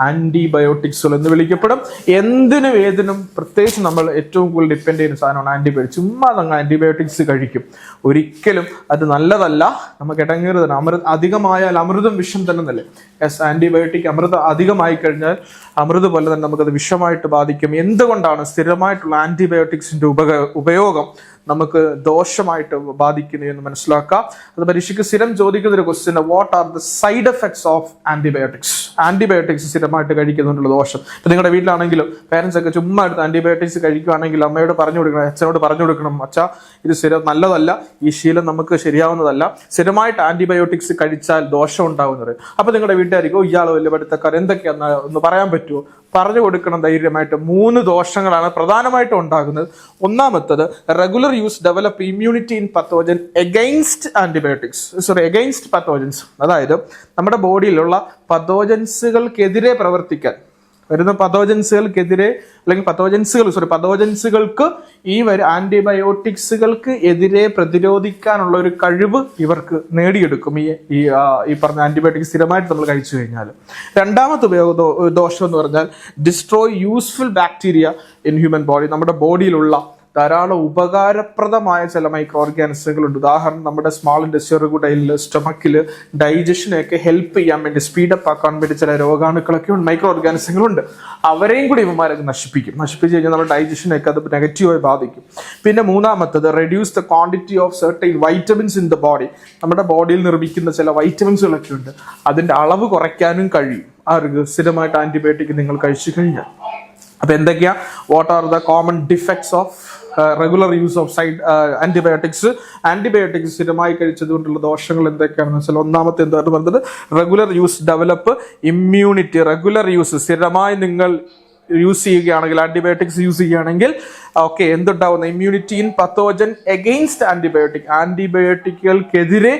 ആന്റിബയോട്ടിക്സുകൾ എന്ന് വിളിക്കപ്പെടും. എന്തിനും ഏതിനും പ്രത്യേകിച്ച് നമ്മൾ ഏറ്റവും കൂടുതൽ ഡിപ്പെൻഡ് ചെയ്യുന്ന സാധനമാണ് ആന്റിബയോട്ടിക്സ്. ചുമ്മാ അങ്ങ് ആന്റിബയോട്ടിക്സ് കഴിക്കും, ഒരിക്കലും അത് നല്ലതല്ല. നമുക്ക് ഇടങ്ങേറുതാണ്. അധികമായാൽ അമൃതം വിഷം തന്നെ നല്ലേ. ആന്റിബയോട്ടിക് അധികമായി കഴിഞ്ഞാൽ അമൃത് പോലെ തന്നെ നമുക്കത് വിഷമായിട്ട് ബാധിക്കും. എന്തുകൊണ്ടാണ് സ്ഥിരമായിട്ടുള്ള ആന്റിബയോട്ടിക്സിന്റെ ഉപയോഗം നമുക്ക് ദോഷമായിട്ട് ബാധിക്കുന്നു എന്ന് മനസ്സിലാക്കാം. അത് പരീക്ഷയ്ക്ക് സ്ഥിരം ചോദിക്കുന്ന ഒരു question: what are the side effects of antibiotics? Antibiotics സ്ഥിരമായിട്ട് കഴിക്കുന്നതിനുള്ള ദോഷം. ഇപ്പൊ നിങ്ങളുടെ വീട്ടിലാണെങ്കിലും പേരൻസ് ഒക്കെ ചുമ്മാ എടുത്ത് ആന്റിബയോട്ടിക്സ് കഴിക്കുകയാണെങ്കിൽ അമ്മയോട് പറഞ്ഞു കൊടുക്കണം, അച്ഛനോട് പറഞ്ഞു കൊടുക്കണം, അച്ഛാ ഇത് സ്ഥിരം നല്ലതല്ല, ഈ ശീലം നമുക്ക് ശരിയാവുന്നതല്ല, സ്ഥിരമായിട്ട് ആന്റിബയോട്ടിക്സ് കഴിച്ചാൽ ദോഷം ഉണ്ടാവുന്നത്. അപ്പൊ നിങ്ങളുടെ വീട്ടുകാരിക്കോ ഇയാളോ വലിയ പഠിത്തക്കാർ എന്തൊക്കെയാന്ന് ഒന്ന് പറയാൻ പറ്റുമോ? പറഞ്ഞു കൊടുക്കണം ധൈര്യമായിട്ട്. 3 ദോഷങ്ങളാണ് പ്രധാനമായിട്ടും ഉണ്ടാകുന്നത്. ഒന്നാമത്തത്, regular use develop immunity in pathogen against pathogens. അതായത് നമ്മുടെ ബോഡിയിലുള്ള പത്തോജൻസുകൾക്കെതിരെ പ്രവർത്തിക്കാൻ വരുന്ന പത്തോജൻസുകൾക്കെതിരെ അല്ലെങ്കിൽ പത്തോജൻസുകൾക്ക് ഈ ആന്റിബയോട്ടിക്സുകൾക്ക് എതിരെ പ്രതിരോധിക്കാനുള്ള ഒരു കഴിവ് ഇവർക്ക് നേടിയെടുക്കും ഈ പറഞ്ഞ ആന്റിബയോട്ടിക്സ് സ്ഥിരമായിട്ട് നമ്മൾ കഴിച്ചു കഴിഞ്ഞാൽ. രണ്ടാമത്തെ ദോഷം എന്ന് പറഞ്ഞാൽ destroy useful bacteria in human body. നമ്മുടെ ബോഡിയിലുള്ള ധാരാളം ഉപകാരപ്രദമായ ചില മൈക്രോ ഓർഗാനിസങ്ങളുണ്ട്. ഉദാഹരണം, നമ്മുടെ സ്മാൾ ഇൻറ്റെസ്റ്റൈനിൽ, സ്റ്റൊമക്കിൽ ഡൈജഷനെയൊക്കെ ഹെൽപ്പ് ചെയ്യാൻ വേണ്ടി, സ്പീഡപ്പ് ആക്കാൻ വേണ്ടി ചില രോഗാണുക്കളൊക്കെ ഉണ്ട്, മൈക്രോ ഓർഗാനിസങ്ങളുണ്ട്. അവരെയും കൂടി ഇവന്മാരൊക്കെ നശിപ്പിച്ച് കഴിഞ്ഞാൽ നമ്മുടെ ഡൈജഷനെയൊക്കെ അത് നെഗറ്റീവായി ബാധിക്കും. പിന്നെ മൂന്നാമത്തത്, reduce the quantity of certain vitamins in the body. നമ്മുടെ ബോഡിയിൽ നിർമ്മിക്കുന്ന ചില വൈറ്റമിൻസുകളൊക്കെ ഉണ്ട്, അതിന്റെ അളവ് കുറയ്ക്കാനും കഴിയും സ്ഥിരമായിട്ട് ആന്റിബയോട്ടിക് നിങ്ങൾ കഴിച്ചു കഴിഞ്ഞാൽ. അപ്പൊ എന്തൊക്കെയാ? What are the common defects of regular use of antibiotics? Antibiotics സ്ഥിരമായി കഴിച്ചതുകൊണ്ടുള്ള ദോഷങ്ങൾ എന്തൊക്കെയാണെന്ന് വെച്ചാൽ, ഒന്നാമത്തെ എന്താണ് പറഞ്ഞത്? Regular use develop immunity. Regular use സ്ഥിരമായി നിങ്ങൾ യൂസ് ചെയ്യുകയാണെങ്കിൽ, ആന്റിബയോട്ടിക്സ് യൂസ് ചെയ്യുകയാണെങ്കിൽ എന്തുണ്ടാവുന്ന? Immunity in pathogen against antibiotic. ആന്റിബയോട്ടിക്കുകൾക്കെതിരെ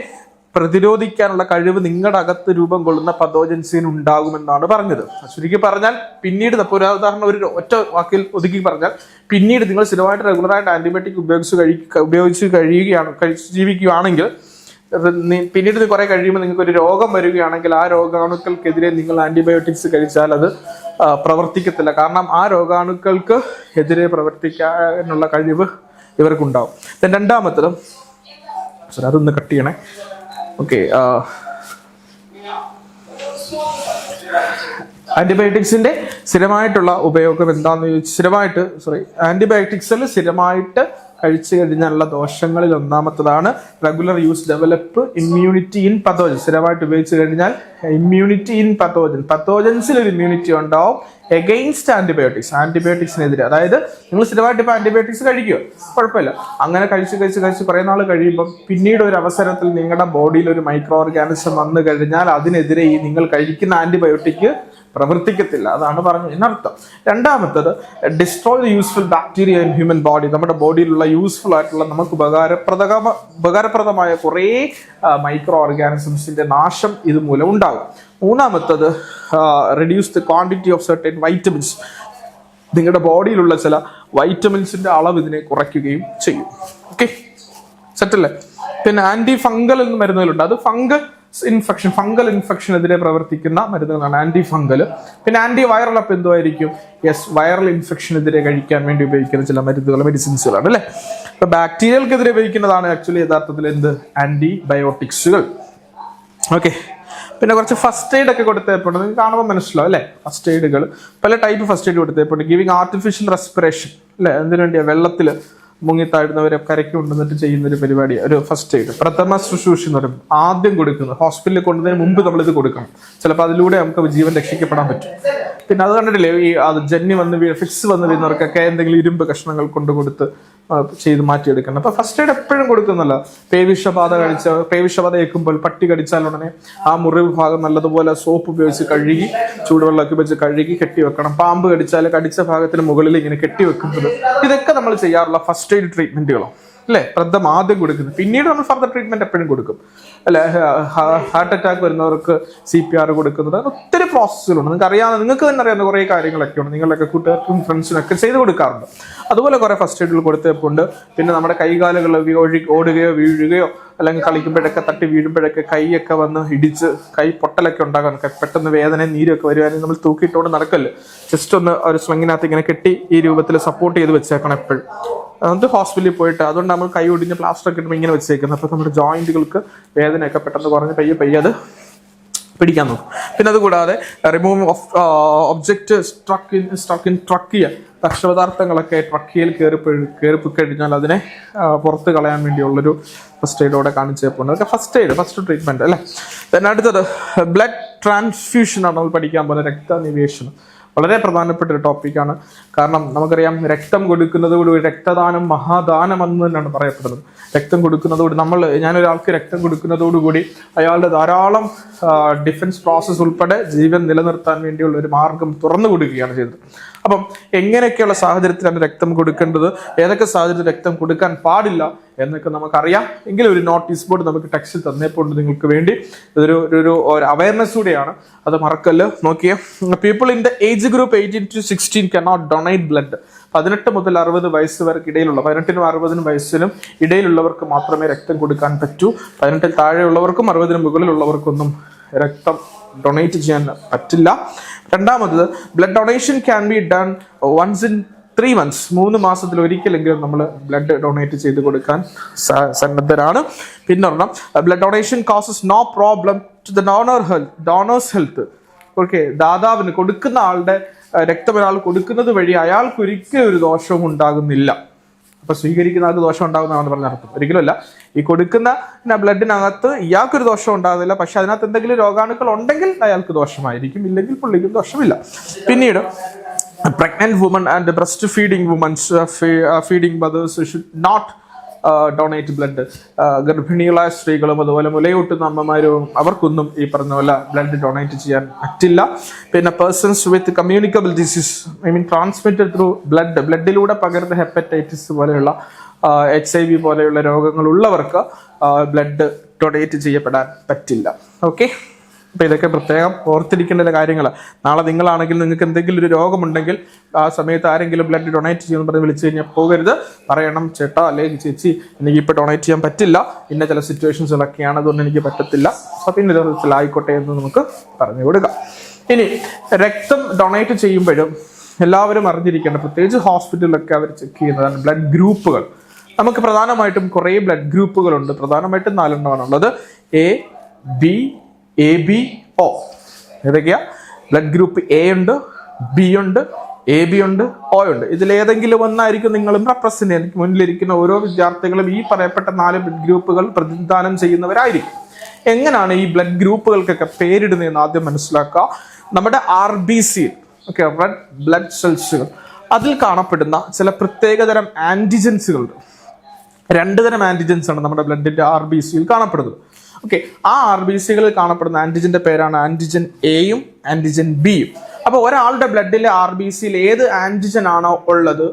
പ്രതിരോധിക്കാനുള്ള കഴിവ് നിങ്ങളുടെ അകത്ത് രൂപം കൊള്ളുന്ന പത്തോജൻസിന് ഉണ്ടാകുമെന്നാണ് പറഞ്ഞത്. ചുരുക്കി പറഞ്ഞാൽ, പിന്നീട് ഉദാഹരണം ഒരു ഒറ്റ വാക്കിൽ ഒതുക്കി പറഞ്ഞാൽ, പിന്നീട് നിങ്ങൾ സ്ഥിരമായിട്ട് റെഗുലറായിട്ട് ആന്റിബയോട്ടിക് ഉപയോഗിച്ച് ജീവിക്കുകയാണെങ്കിൽ, പിന്നീട് കുറെ കഴിയുമ്പോൾ നിങ്ങൾക്ക് ഒരു രോഗം വരികയാണെങ്കിൽ, ആ രോഗാണുക്കൾക്കെതിരെ നിങ്ങൾ ആന്റിബയോട്ടിക്സ് കഴിച്ചാൽ അത് പ്രവർത്തിക്കത്തില്ല. കാരണം ആ രോഗാണുക്കൾക്ക് എതിരെ പ്രവർത്തിക്കാനുള്ള കഴിവ് ഇവർക്കുണ്ടാവും. രണ്ടാമത്തത്, അതൊന്ന് കട്ട് ചെയ്യണേ. ആന്റിബയോട്ടിക്സിന്റെ സ്ഥിരമായിട്ടുള്ള ഉപയോഗം എന്താണെന്ന് ചോദിച്ചാൽ, ആന്റിബയോട്ടിക്സിൽ സ്ഥിരമായിട്ട് കഴിച്ചു കഴിഞ്ഞാലുള്ള ദോഷങ്ങളിൽ ഒന്നാമത്തതാണ് regular use develop immunity in pathogen. സ്ഥിരമായിട്ട് ഉപയോഗിച്ച് കഴിഞ്ഞാൽ ഇമ്മ്യൂണിറ്റി ഇൻ പത്തോജൻസിൽ ഒരു ഇമ്മ്യൂണിറ്റി ഉണ്ടാവും എഗെയിൻസ്റ്റ് ആന്റിബയോട്ടിക്സിനെതിരെ. അതായത് നിങ്ങൾ സ്ഥിരമായിട്ട് ഇപ്പൊ ആന്റിബയോട്ടിക്സ് കഴിക്കുക, കുഴപ്പമില്ല. അങ്ങനെ കഴിച്ച് കുറെ നാൾ കഴിയുമ്പോൾ പിന്നീട് ഒരു അവസരത്തിൽ നിങ്ങളുടെ ബോഡിയിൽ ഒരു മൈക്രോ ഓർഗാനിസം വന്നു കഴിഞ്ഞാൽ അതിനെതിരെ ഈ നിങ്ങൾ കഴിക്കുന്ന ആന്റിബയോട്ടിക് പ്രവർത്തിക്കത്തില്ല. അതാണ് പറഞ്ഞത് എന്നർത്ഥം. രണ്ടാമത്തത് destroy useful bacteria in human body. നമ്മുടെ ബോഡിയിലുള്ള യൂസ്ഫുൾ ആയിട്ടുള്ള നമുക്ക് ഉപകാരപ്രദമായ കുറേ മൈക്രോ ഓർഗാനിസംസിന്റെ നാശം ഇതുമൂലം ഉണ്ടാകും. മൂന്നാമത്തത് reduce the quantity of certain vitamins. നിങ്ങളുടെ ബോഡിയിലുള്ള ചില വൈറ്റമിൻസിന്റെ അളവ് ഇതിനെ കുറയ്ക്കുകയും ചെയ്യും. ഓക്കെ, സെറ്റല്ലേ? പിന്നെ ആന്റി ഫംഗൽ എന്ന് മരുന്നുകളുണ്ട്. അത് ഫംഗൽ ഇൻഫെക്ഷനെതിരെ പ്രവർത്തിക്കുന്ന മരുന്നുകളാണ് ആന്റി ഫംഗൽ. പിന്നെ ആന്റി വൈറൽ അപ്പം എന്തുമായിരിക്കും? യെസ്, വൈറൽ ഇൻഫെക്ഷനെതിരെ കഴിക്കാൻ വേണ്ടി ഉപയോഗിക്കുന്ന ചില മെഡിസിൻസുകളാണ് അല്ലെ. ഇപ്പൊ ബാക്ടീരിയകൾക്കെതിരെ ഉപയോഗിക്കുന്നതാണ് ആക്ച്വലി യഥാർത്ഥത്തിൽ എന്ത്? ആന്റിബയോട്ടിക്സുകൾ. ഓക്കെ, പിന്നെ കുറച്ച് ഫസ്റ്റ് എയ്ഡ് ഒക്കെ കൊടുത്തപ്പോണ്ട് നിങ്ങൾക്ക് കാണുമ്പോൾ മനസ്സിലാവും അല്ലെ. ഫസ്റ്റ് എയ്ഡുകൾ പല ടൈപ്പ് ഫസ്റ്റ് എയ്ഡ് കൊടുത്തപ്പോണ്ട് ഗിവിങ് ആർട്ടിഫിഷ്യൽ റെസ്പിറേഷൻ അല്ലെ. എന്തിനു വേണ്ടിയാ? വെള്ളത്തിൽ മുങ്ങിത്താഴുന്നവരെ കരയ്ക്ക് കൊണ്ടുവന്നിട്ട് ചെയ്യുന്ന ഒരു പരിപാടി, ഒരു ഫസ്റ്റ് എയ്ഡ്. പ്രഥമ ശുശ്രൂഷ എന്ന് പറയും, ആദ്യം കൊടുക്കുന്നത്. ഹോസ്പിറ്റലിൽ കൊണ്ടുവന്നതിന് മുമ്പ് നമ്മളിത് കൊടുക്കണം. ചിലപ്പോൾ അതിലൂടെ നമുക്ക് ജീവൻ രക്ഷിക്കപ്പെടാൻ പറ്റും. പിന്നെ അത് കണ്ടിട്ടില്ലേ, ഈ അത് ജന്നി വന്ന് ഫിക്സ് വന്ന് വീഴുന്നവർക്കൊക്കെ എന്തെങ്കിലും ഇരുമ്പ് കഷ്ണങ്ങൾ കൊണ്ട് കൊടുത്ത് ചെയ്ത് മാറ്റിയെടുക്കണം. അപ്പൊ ഫസ്റ്റ് എയ്ഡ് എപ്പോഴും കൊടുക്കുന്നല്ല. പേവിഷബാധ ഏൽക്കുമ്പോൾ പട്ടി കടിച്ചാൽ ഉടനെ ആ മുറിവ് ഭാഗം നല്ലതുപോലെ സോപ്പ് ഉപയോഗിച്ച് കഴുകി, ചൂടുവെള്ളമൊക്കെ വെച്ച് കഴുകി കെട്ടിവെക്കണം. പാമ്പ് കടിച്ചാൽ കടിച്ച ഭാഗത്തിന് മുകളിൽ ഇങ്ങനെ കെട്ടിവെക്കുന്നത്, ഇതൊക്കെ നമ്മൾ ചെയ്യാറുള്ള ഫസ്റ്റ് എയ്ഡ് ട്രീറ്റ്മെന്റുകളോ അല്ലെ. പ്രഥമ ആദ്യം കൊടുക്കുന്നത്, പിന്നീട് നമ്മൾ ഫർദർ ട്രീറ്റ്മെന്റ് എപ്പോഴും കൊടുക്കും അല്ലെ. ഹാർട്ട് അറ്റാക്ക് വരുന്നവർക്ക് CPR കൊടുക്കുന്നത്, ഒത്തിരി പ്രോസസ്സുകളുണ്ട്. നിങ്ങൾക്ക് തന്നെ അറിയാവുന്ന കുറേ കാര്യങ്ങളൊക്കെ ഉണ്ട്. നിങ്ങളുടെയൊക്കെ കൂട്ടുകാർക്കും ഫ്രണ്ട്സിനും ഒക്കെ ചെയ്ത് കൊടുക്കാറുണ്ട്. അതുപോലെ കുറെ ഫസ്റ്റ് എയ്ഡുകൾ കൊടുത്തപ്പോണ്ട്. പിന്നെ നമ്മുടെ കൈകാലുകൾ ഓടുകയോ വീഴുകയോ അല്ലെങ്കിൽ കളിക്കുമ്പോഴൊക്കെ തട്ടി വീഴുമ്പോഴൊക്കെ കൈയൊക്കെ വന്ന് ഇടിച്ച് കൈ പൊട്ടലൊക്കെ ഉണ്ടാകാൻ, പെട്ടെന്ന് വേദനയും നീരൊക്കെ വരുവാനും നമ്മൾ തൂക്കിയിട്ടോണ്ട് നടക്കല്ലേ. ജസ്റ്റ് ഒന്ന് ഒരു സ്ലങ്ങിനകത്ത് ഇങ്ങനെ കെട്ടി ഈ രൂപത്തിൽ സപ്പോർട്ട് ചെയ്ത് വെച്ചേക്കണം എപ്പോഴും. അത് ഹോസ്പിറ്റലിൽ പോയിട്ട്, അതുകൊണ്ട് നമ്മൾ കൈ ഒടിഞ്ഞ് പ്ലാസ്റ്റർ ഒക്കെ ഇടുമ്പോൾ ഇങ്ങനെ വെച്ചേക്കുന്നത്. അപ്പോൾ നമ്മുടെ ജോയിന്റുകൾക്ക് വേദനയൊക്കെ പെട്ടെന്ന് കുറഞ്ഞ് പയ്യെ അത് പിടിക്കാൻ നോക്കും. പിന്നെ അതുകൂടാതെ remove of object struck in trachea, ഭക്ഷണപദാർത്ഥങ്ങളൊക്കെ ട്രക്കിയയിൽ കയറി കഴിഞ്ഞാൽ അതിനെ പുറത്ത് കളയാൻ വേണ്ടിയുള്ളൊരു ഫസ്റ്റ് എയ്ഡോടെ കാണിച്ചപ്പോൾ അതൊക്കെ ഫസ്റ്റ് ട്രീറ്റ്മെന്റ് അല്ലേ. പിന്നെ അടുത്തത് ബ്ലഡ് ട്രാൻസ്ഫ്യൂഷൻ ആണ് നമ്മൾ പഠിക്കാൻ പോകുന്നത്. രക്തനിവേശനം വളരെ പ്രധാനപ്പെട്ട ഒരു ടോപ്പിക്കാണ്. കാരണം നമുക്കറിയാം, രക്തം കൊടുക്കുന്നതോടുകൂടി രക്തദാനം മഹാദാനം എന്ന് തന്നെയാണ് പറയപ്പെടുന്നത്. രക്തം കൊടുക്കുന്നതോട് ഞാനൊരാൾക്ക് രക്തം കൊടുക്കുന്നതോടുകൂടി അയാളുടെ ധാരാളം ഡിഫൻസ് പ്രോസസ് ഉൾപ്പെടെ ജീവൻ നിലനിർത്താൻ വേണ്ടിയുള്ള ഒരു മാർഗം തുറന്നു കൊടുക്കുകയാണ് ചെയ്തത്. അപ്പം എങ്ങനെയൊക്കെയുള്ള സാഹചര്യത്തിലാണ് രക്തം കൊടുക്കേണ്ടത്, ഏതൊക്കെ സാഹചര്യത്തിൽ രക്തം കൊടുക്കാൻ പാടില്ല എന്നൊക്കെ നമുക്കറിയാം. എങ്കിലും ഒരു നോട്ടീസ് ബോർഡ് നമുക്ക് ടെക്സ്റ്റിൽ തന്നേപ്പോണ്ട് നിങ്ങൾക്ക് വേണ്ടി. ഇതൊരു അവയർനെസ് കൂടെയാണ്, അത് മറക്കല്ല്. നോക്കിയേ, people in the age group 18 to 16 cannot donate blood. 18 മുതൽ 60 വയസ്സ് വരെ ഇടയിലുള്ള, 18നും 60 വയസ്സിനും ഇടയിലുള്ളവർക്ക് മാത്രമേ രക്തം കൊടുക്കാൻ പറ്റൂ. 18ൽ താഴെയുള്ളവർക്കും 60ന് മുകളിലുള്ളവർക്കൊന്നും രക്തം ഡൊണേറ്റ് ചെയ്യാൻ പറ്റില്ല. രണ്ടാമത്, blood donation can be done once in 3 months. 3 മാസത്തിൽ ഒരിക്കലെങ്കിലും നമ്മൾ ബ്ലഡ് ഡൊണേറ്റ് ചെയ്ത് കൊടുക്കാൻ സന്നദ്ധരാണ്. പിന്നെ ഒരെണ്ണം, blood donation causes no problem to the donor's health. Okay, ദാതാവിന് കൊടുക്കുന്ന ആളുടെ രക്തം ഒരാൾ കൊടുക്കുന്നത് വഴി അയാൾക്ക് ഒരിക്കലും ഒരു ദോഷവും ഉണ്ടാകുന്നില്ല. അപ്പൊ സ്വീകരിക്കുന്ന ആൾക്ക് ദോഷം ഉണ്ടാകുന്നതാണ് പറഞ്ഞ അർത്ഥം. ഒരിക്കലും അല്ല. ഈ കൊടുക്കുന്ന ബ്ലഡിനകത്ത് ഇയാൾക്കൊരു ദോഷം ഉണ്ടാകുന്നില്ല, പക്ഷെ അതിനകത്ത് എന്തെങ്കിലും രോഗാണുക്കൾ ഉണ്ടെങ്കിൽ അയാൾക്ക് ദോഷമായിരിക്കും, ഇല്ലെങ്കിൽ പുള്ളിക്കും ദോഷമില്ല. പിന്നീട് pregnant women and breastfeeding women, feeding mothers should not donate blood. ഗർഭിണികളായ സ്ത്രീകളും അതുപോലെ മുലയൂട്ടുന്ന അമ്മമാരും അവർക്കൊന്നും ഈ പറഞ്ഞ പോലെ ബ്ലഡ് ഡൊണേറ്റ് ചെയ്യാൻ പറ്റില്ല. പിന്നെ persons with communicable disease, transmitted through ബ്ലഡിലൂടെ പകരുന്ന ഹെപ്പറ്റൈറ്റിസ് പോലെയുള്ള HIV പോലെയുള്ള രോഗങ്ങളുള്ളവർക്ക് ബ്ലഡ് ഡൊണേറ്റ് ചെയ്യപ്പെടാൻ പറ്റില്ല. ഓക്കെ, അപ്പൊ ഇതൊക്കെ പ്രത്യേകം ഓർത്തിരിക്കേണ്ട കാര്യങ്ങൾ. നാളെ നിങ്ങളാണെങ്കിൽ നിങ്ങൾക്ക് എന്തെങ്കിലും ഒരു രോഗമുണ്ടെങ്കിൽ ആ സമയത്ത് ആരെങ്കിലും ബ്ലഡ് ഡൊണേറ്റ് ചെയ്യുമെന്ന് പറഞ്ഞ് വിളിച്ചു കഴിഞ്ഞാൽ പോകരുത്. പറയണം, ചേട്ടാ അല്ലെങ്കിൽ ചേച്ചി എനിക്ക് ഇപ്പൊ ഡൊണേറ്റ് ചെയ്യാൻ പറ്റില്ല, ഇന്ന ചില സിറ്റുവേഷൻസിലൊക്കെയാണ്, അതുകൊണ്ട് എനിക്ക് പറ്റത്തില്ല. അപ്പൊ പിന്നെ ആയിക്കോട്ടെ എന്ന് നമുക്ക് പറഞ്ഞു കൊടുക്കാം. ഇനി രക്തം ഡൊണേറ്റ് ചെയ്യുമ്പോഴും എല്ലാവരും അറിഞ്ഞിരിക്കേണ്ട, പ്രത്യേകിച്ച് ഹോസ്പിറ്റലിലൊക്കെ അവർ ചെക്ക് ചെയ്യുന്നതാണ് ബ്ലഡ് ഗ്രൂപ്പുകൾ. നമുക്ക് പ്രധാനമായിട്ടും കുറേ ബ്ലഡ് ഗ്രൂപ്പുകളുണ്ട്. പ്രധാനമായിട്ടും 4 എണ്ണമാണുള്ളത്. AB, O. ഏതൊക്കെയാ? ബ്ലഡ് ഗ്രൂപ്പ് A ഉണ്ട്, B ഉണ്ട്, എ ബി ഉണ്ട്, ഒ ഉണ്ട്. ഇതിലേതെങ്കിലും ഒന്നായിരിക്കും നിങ്ങളും റെപ്രസെന്റ് ചെയ്യുന്നത്. മുന്നിലിരിക്കുന്ന ഓരോ വിദ്യാർത്ഥികളും ഈ പറയപ്പെട്ട 4 ബ്ലഡ് ഗ്രൂപ്പുകൾ പ്രതിനിധാനം ചെയ്യുന്നവരായിരിക്കും. എങ്ങനെയാണ് ഈ ബ്ലഡ് ഗ്രൂപ്പുകൾക്കൊക്കെ പേരിടുന്നതെന്ന് ആദ്യം മനസ്സിലാക്കുക. നമ്മുടെ RBC, ഓക്കെ, റെഡ് ബ്ലഡ് സെൽസുകൾ, അതിൽ കാണപ്പെടുന്ന ചില പ്രത്യേകതരം ആന്റിജൻസുകളുണ്ട്. 2 തരം ആന്റിജൻസ് ആണ് നമ്മുടെ ബ്ലഡിന്റെ RBCയിൽ കാണപ്പെടുന്നത്. ഓക്കെ, ആ RBCകളിൽ കാണപ്പെടുന്ന ആന്റിജന്റെ പേരാണ് ആന്റിജൻ എയും ആന്റിജൻ ബിയും. അപ്പൊ ഒരാളുടെ ബ്ലഡിലെ RBCയിൽ ഏത് ആന്റിജൻ ആണോ ഉള്ളത്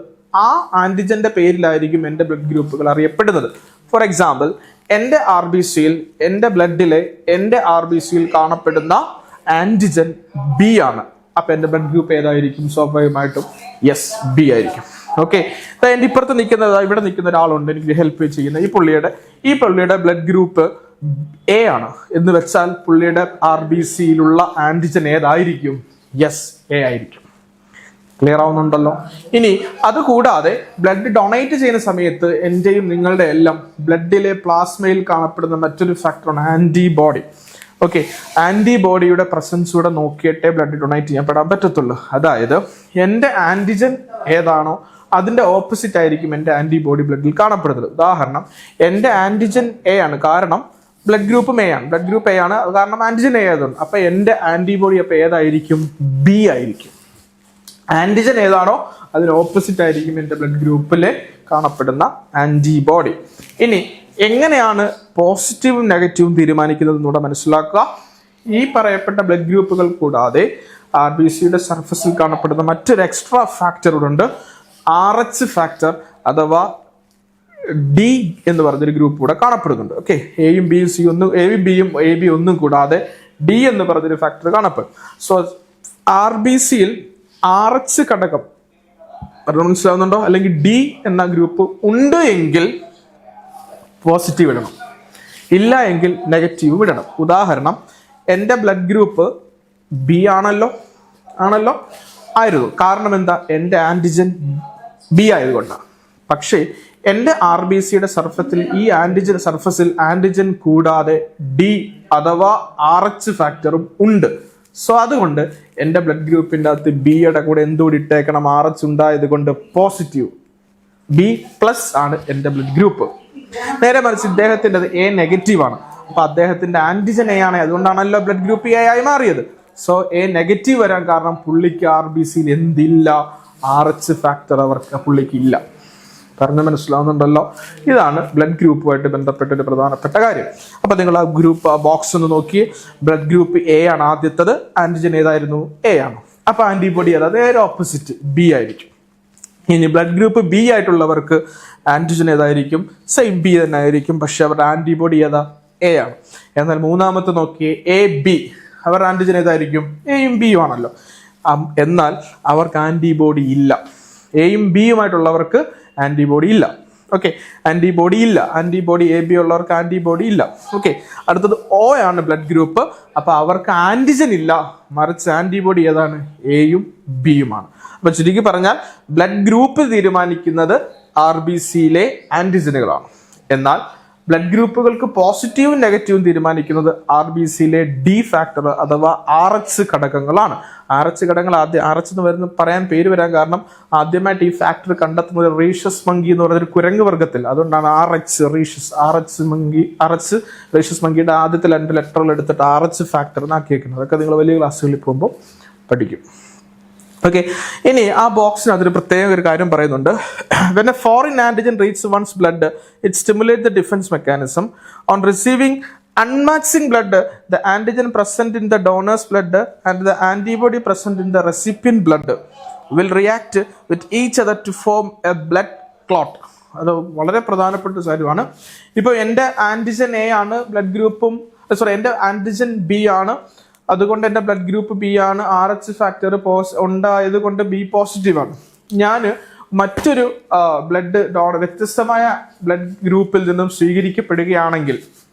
ആ ആന്റിജന്റെ പേരിലായിരിക്കും എൻ്റെ ബ്ലഡ് ഗ്രൂപ്പുകൾ അറിയപ്പെടുന്നത്. ഫോർ എക്സാമ്പിൾ, എൻ്റെ RBCയിൽ കാണപ്പെടുന്ന ആന്റിജൻ ബി ആണ്. അപ്പൊ എൻ്റെ ബ്ലഡ് ഗ്രൂപ്പ് ഏതായിരിക്കും? സ്വാഭാവികമായിട്ടും യെസ്, ബി ആയിരിക്കും. ഓക്കെ, എൻ്റെ ഇപ്പുറത്ത് ഇവിടെ നിൽക്കുന്ന ഒരാളുണ്ട് എനിക്ക് ഹെൽപ്പ് ചെയ്യുന്ന. ഈ പുള്ളിയുടെ ബ്ലഡ് ഗ്രൂപ്പ് എ ആണ് എന്ന് വെച്ചാൽ പുള്ളിയുടെ RBCയിലുള്ള ആന്റിജൻ ഏതായിരിക്കും? യെസ്, എ ആയിരിക്കും. ക്ലിയർ ആവുന്നുണ്ടല്ലോ? ഇനി അതുകൂടാതെ ബ്ലഡ് ഡൊണേറ്റ് ചെയ്യുന്ന സമയത്ത് എൻ്റെയും നിങ്ങളുടെ എല്ലാം ബ്ലഡിലെ പ്ലാസ്മയിൽ കാണപ്പെടുന്ന മറ്റൊരു ഫാക്ടറാണ് ആന്റിബോഡി. ഓക്കെ, ആന്റിബോഡിയുടെ പ്രസൻസ് കൂടെ നോക്കിയിട്ടേ ബ്ലഡ് ഡൊണേറ്റ് ചെയ്യപ്പെടാൻ പറ്റത്തുള്ളൂ. അതായത് എൻ്റെ ആന്റിജൻ ഏതാണോ അതിന്റെ ഓപ്പോസിറ്റ് ആയിരിക്കും എൻ്റെ ആന്റിബോഡി ബ്ലഡിൽ കാണപ്പെടുന്നത്. ഉദാഹരണം, എൻ്റെ ആന്റിജൻ എ ആണ്, കാരണം ബ്ലഡ് ഗ്രൂപ്പ് എ ആണ്, കാരണം ആന്റിജൻ എ ആയതുകൊണ്ട്. അപ്പൊ എൻ്റെ ആന്റിബോഡി അപ്പൊ ഏതായിരിക്കും? ബി ആയിരിക്കും. ആന്റിജൻ ഏതാണോ അതിന് ഓപ്പോസിറ്റ് ആയിരിക്കും എൻ്റെ ബ്ലഡ് ഗ്രൂപ്പിലെ കാണപ്പെടുന്ന ആന്റിബോഡി. ഇനി എങ്ങനെയാണ് പോസിറ്റീവും നെഗറ്റീവും തീരുമാനിക്കുന്നത് എന്നൂടെ മനസ്സിലാക്കുക. ഈ പറയപ്പെട്ട ബ്ലഡ് ഗ്രൂപ്പുകൾ കൂടാതെ RBCയുടെ സർഫസിൽ കാണപ്പെടുന്ന മറ്റൊരു എക്സ്ട്രാ ഫാക്ടർ ഉണ്ട്, RH ഫാക്ടർ അഥവാ ഡി എന്ന് പറഞ്ഞൊരു ഗ്രൂപ്പ് കൂടെ കാണപ്പെടുന്നുണ്ട്. ഓക്കെ, എയും ബി ഒന്നും കൂടാതെ ഡി എന്ന് പറഞ്ഞൊരു ഫാക്ടർ കാണപ്പെടും. സോ RBCയിൽ RH ഘടകം മനസ്സിലാവുന്നുണ്ടോ? അല്ലെങ്കിൽ ഡി എന്ന ഗ്രൂപ്പ് ഉണ്ട് എങ്കിൽ പോസിറ്റീവ് ഇടണം, ഇല്ല എങ്കിൽ നെഗറ്റീവ് ഇടണം. ഉദാഹരണം, എൻ്റെ ബ്ലഡ് ഗ്രൂപ്പ് ബി ആണല്ലോ ആയിരുന്നു. കാരണം എന്താ? എൻ്റെ ആന്റിജൻ ബി ആയതുകൊണ്ടാണ്. പക്ഷേ എൻ്റെ RBCയുടെ സർഫസിൽ ആന്റിജൻ കൂടാതെ ഡി അഥവാ RH ഫാക്ടറും ഉണ്ട്. സോ അതുകൊണ്ട് എൻ്റെ ബ്ലഡ് ഗ്രൂപ്പിൻ്റെ അകത്ത് ബിയുടെ കൂടെ എന്തുകൂടി ഇട്ടേക്കണം? RH ഉണ്ടായത് കൊണ്ട് പോസിറ്റീവ്, B+ ആണ് എൻ്റെ ബ്ലഡ് ഗ്രൂപ്പ്. നേരെ മറിച്ച് ഇദ്ദേഹത്തിൻ്റെ എ നെഗറ്റീവ് ആണ്. അപ്പൊ അദ്ദേഹത്തിന്റെ ആന്റിജൻ എ ആണ്, അതുകൊണ്ടാണല്ലോ ബ്ലഡ് ഗ്രൂപ്പ് എ ആയി മാറിയത്. സോ എ നെഗറ്റീവ് വരാൻ കാരണം പുള്ളിക്ക് RBCയിൽ എന്തില്ല? RH ഫാക്ടർ പുള്ളിക്ക് ഇല്ല. പറഞ്ഞ് മനസ്സിലാവുന്നുണ്ടല്ലോ? ഇതാണ് ബ്ലഡ് ഗ്രൂപ്പുമായിട്ട് ബന്ധപ്പെട്ട ഒരു പ്രധാനപ്പെട്ട കാര്യം. അപ്പൊ നിങ്ങൾ ആ ബോക്സ് ഒന്ന് നോക്കി. ബ്ലഡ് ഗ്രൂപ്പ് എ ആണ് ആദ്യത്തത്, ആന്റിജൻ ഏതായിരുന്നു? എ ആണ്. അപ്പൊ ആന്റിബോഡി ഏതാ? നേരെ ഓപ്പോസിറ്റ്, ബി ആയിരിക്കും. ഇനി ബ്ലഡ് ഗ്രൂപ്പ് ബി ആയിട്ടുള്ളവർക്ക് ആന്റിജൻ ഏതായിരിക്കും? സെയിം ബി തന്നെ ആയിരിക്കും, പക്ഷെ അവരുടെ ആന്റിബോഡി ഏതാ? എ ആണ്. എന്നാൽ മൂന്നാമത്തെ നോക്കിയേ, AB, അവരുടെ ആന്റിജൻ ഏതായിരിക്കും? എയും ബിയും ആണല്ലോ. എന്നാൽ അവർക്ക് ആന്റിബോഡി ഇല്ല. എയും ബിയുമായിട്ടുള്ളവർക്ക് ആന്റിബോഡി ഇല്ല. ഓക്കെ, ആന്റിബോഡി ഇല്ല. ആന്റിബോഡി AB ഉള്ളവർക്ക് ആന്റിബോഡി ഇല്ല. ഓക്കെ, അടുത്തത് O ആണ് ബ്ലഡ് ഗ്രൂപ്പ്. അപ്പൊ അവർക്ക് ആന്റിജൻ ഇല്ല, മറിച്ച് ആന്റിബോഡി ഏതാണ്? എയും ബിയുമാണ്. അപ്പൊ ചുരുക്കി പറഞ്ഞാൽ ബ്ലഡ് ഗ്രൂപ്പ് തീരുമാനിക്കുന്നത് RBCയിലെ ആന്റിജനുകളാണ്. എന്നാൽ ബ്ലഡ് ഗ്രൂപ്പുകൾക്ക് പോസിറ്റീവും നെഗറ്റീവും തീരുമാനിക്കുന്നത് RBCയിലെ ഡി ഫാക്ടർ അഥവാ RH ഘടകങ്ങളാണ്. RH ഘടകങ്ങൾ RH എന്ന് പറയാൻ പേര് വരാൻ കാരണം ആദ്യമായിട്ട് ഈ ഫാക്ടർ കണ്ടെത്തുന്നത് റീഷസ് മങ്കി എന്ന് പറയുന്ന ഒരു കുരങ്ങ് വർഗത്തിൽ. അതുകൊണ്ടാണ് റീഷസ് മങ്കിയുടെ ആദ്യത്തെ 2 ലെറ്ററുകൾ എടുത്തിട്ട് RH ഫാക്ടർ എന്നാക്കിയേക്കുന്നത്. അതൊക്കെ നിങ്ങൾ വലിയ ക്ലാസ്സുകളിൽ പോകുമ്പോൾ പഠിക്കും. ഓക്കെ, ഇനി ആ ബോക്സിന് അതൊരു പ്രത്യേക ഒരു കാര്യം പറയുന്നുണ്ട്. When a foreign antigen reaches one's blood, it stimulates the defense mechanism. On receiving unmatching blood, the antigen present in the donor's blood and the antibody present in the recipient blood will react with each other to form a blood clot. അത് വളരെ പ്രധാനപ്പെട്ട ഒരു കാര്യമാണ്. ഇപ്പോൾ എൻ്റെ ആന്റിജൻ എ ആണ്, എൻ്റെ ആന്റിജൻ ബി ആണ്, അതുകൊണ്ട് എൻ്റെ ബ്ലഡ് ഗ്രൂപ്പ് ബി ആണ്. RH ഫാക്ടർ ഉണ്ടായത് കൊണ്ട് ബി പോസിറ്റീവ് ആണ്. ഞാൻ മറ്റൊരു വ്യത്യസ്തമായ ബ്ലഡ് ഗ്രൂപ്പിൽ നിന്നും സ്വീകരിക്കപ്പെടുകയാണെങ്കിൽ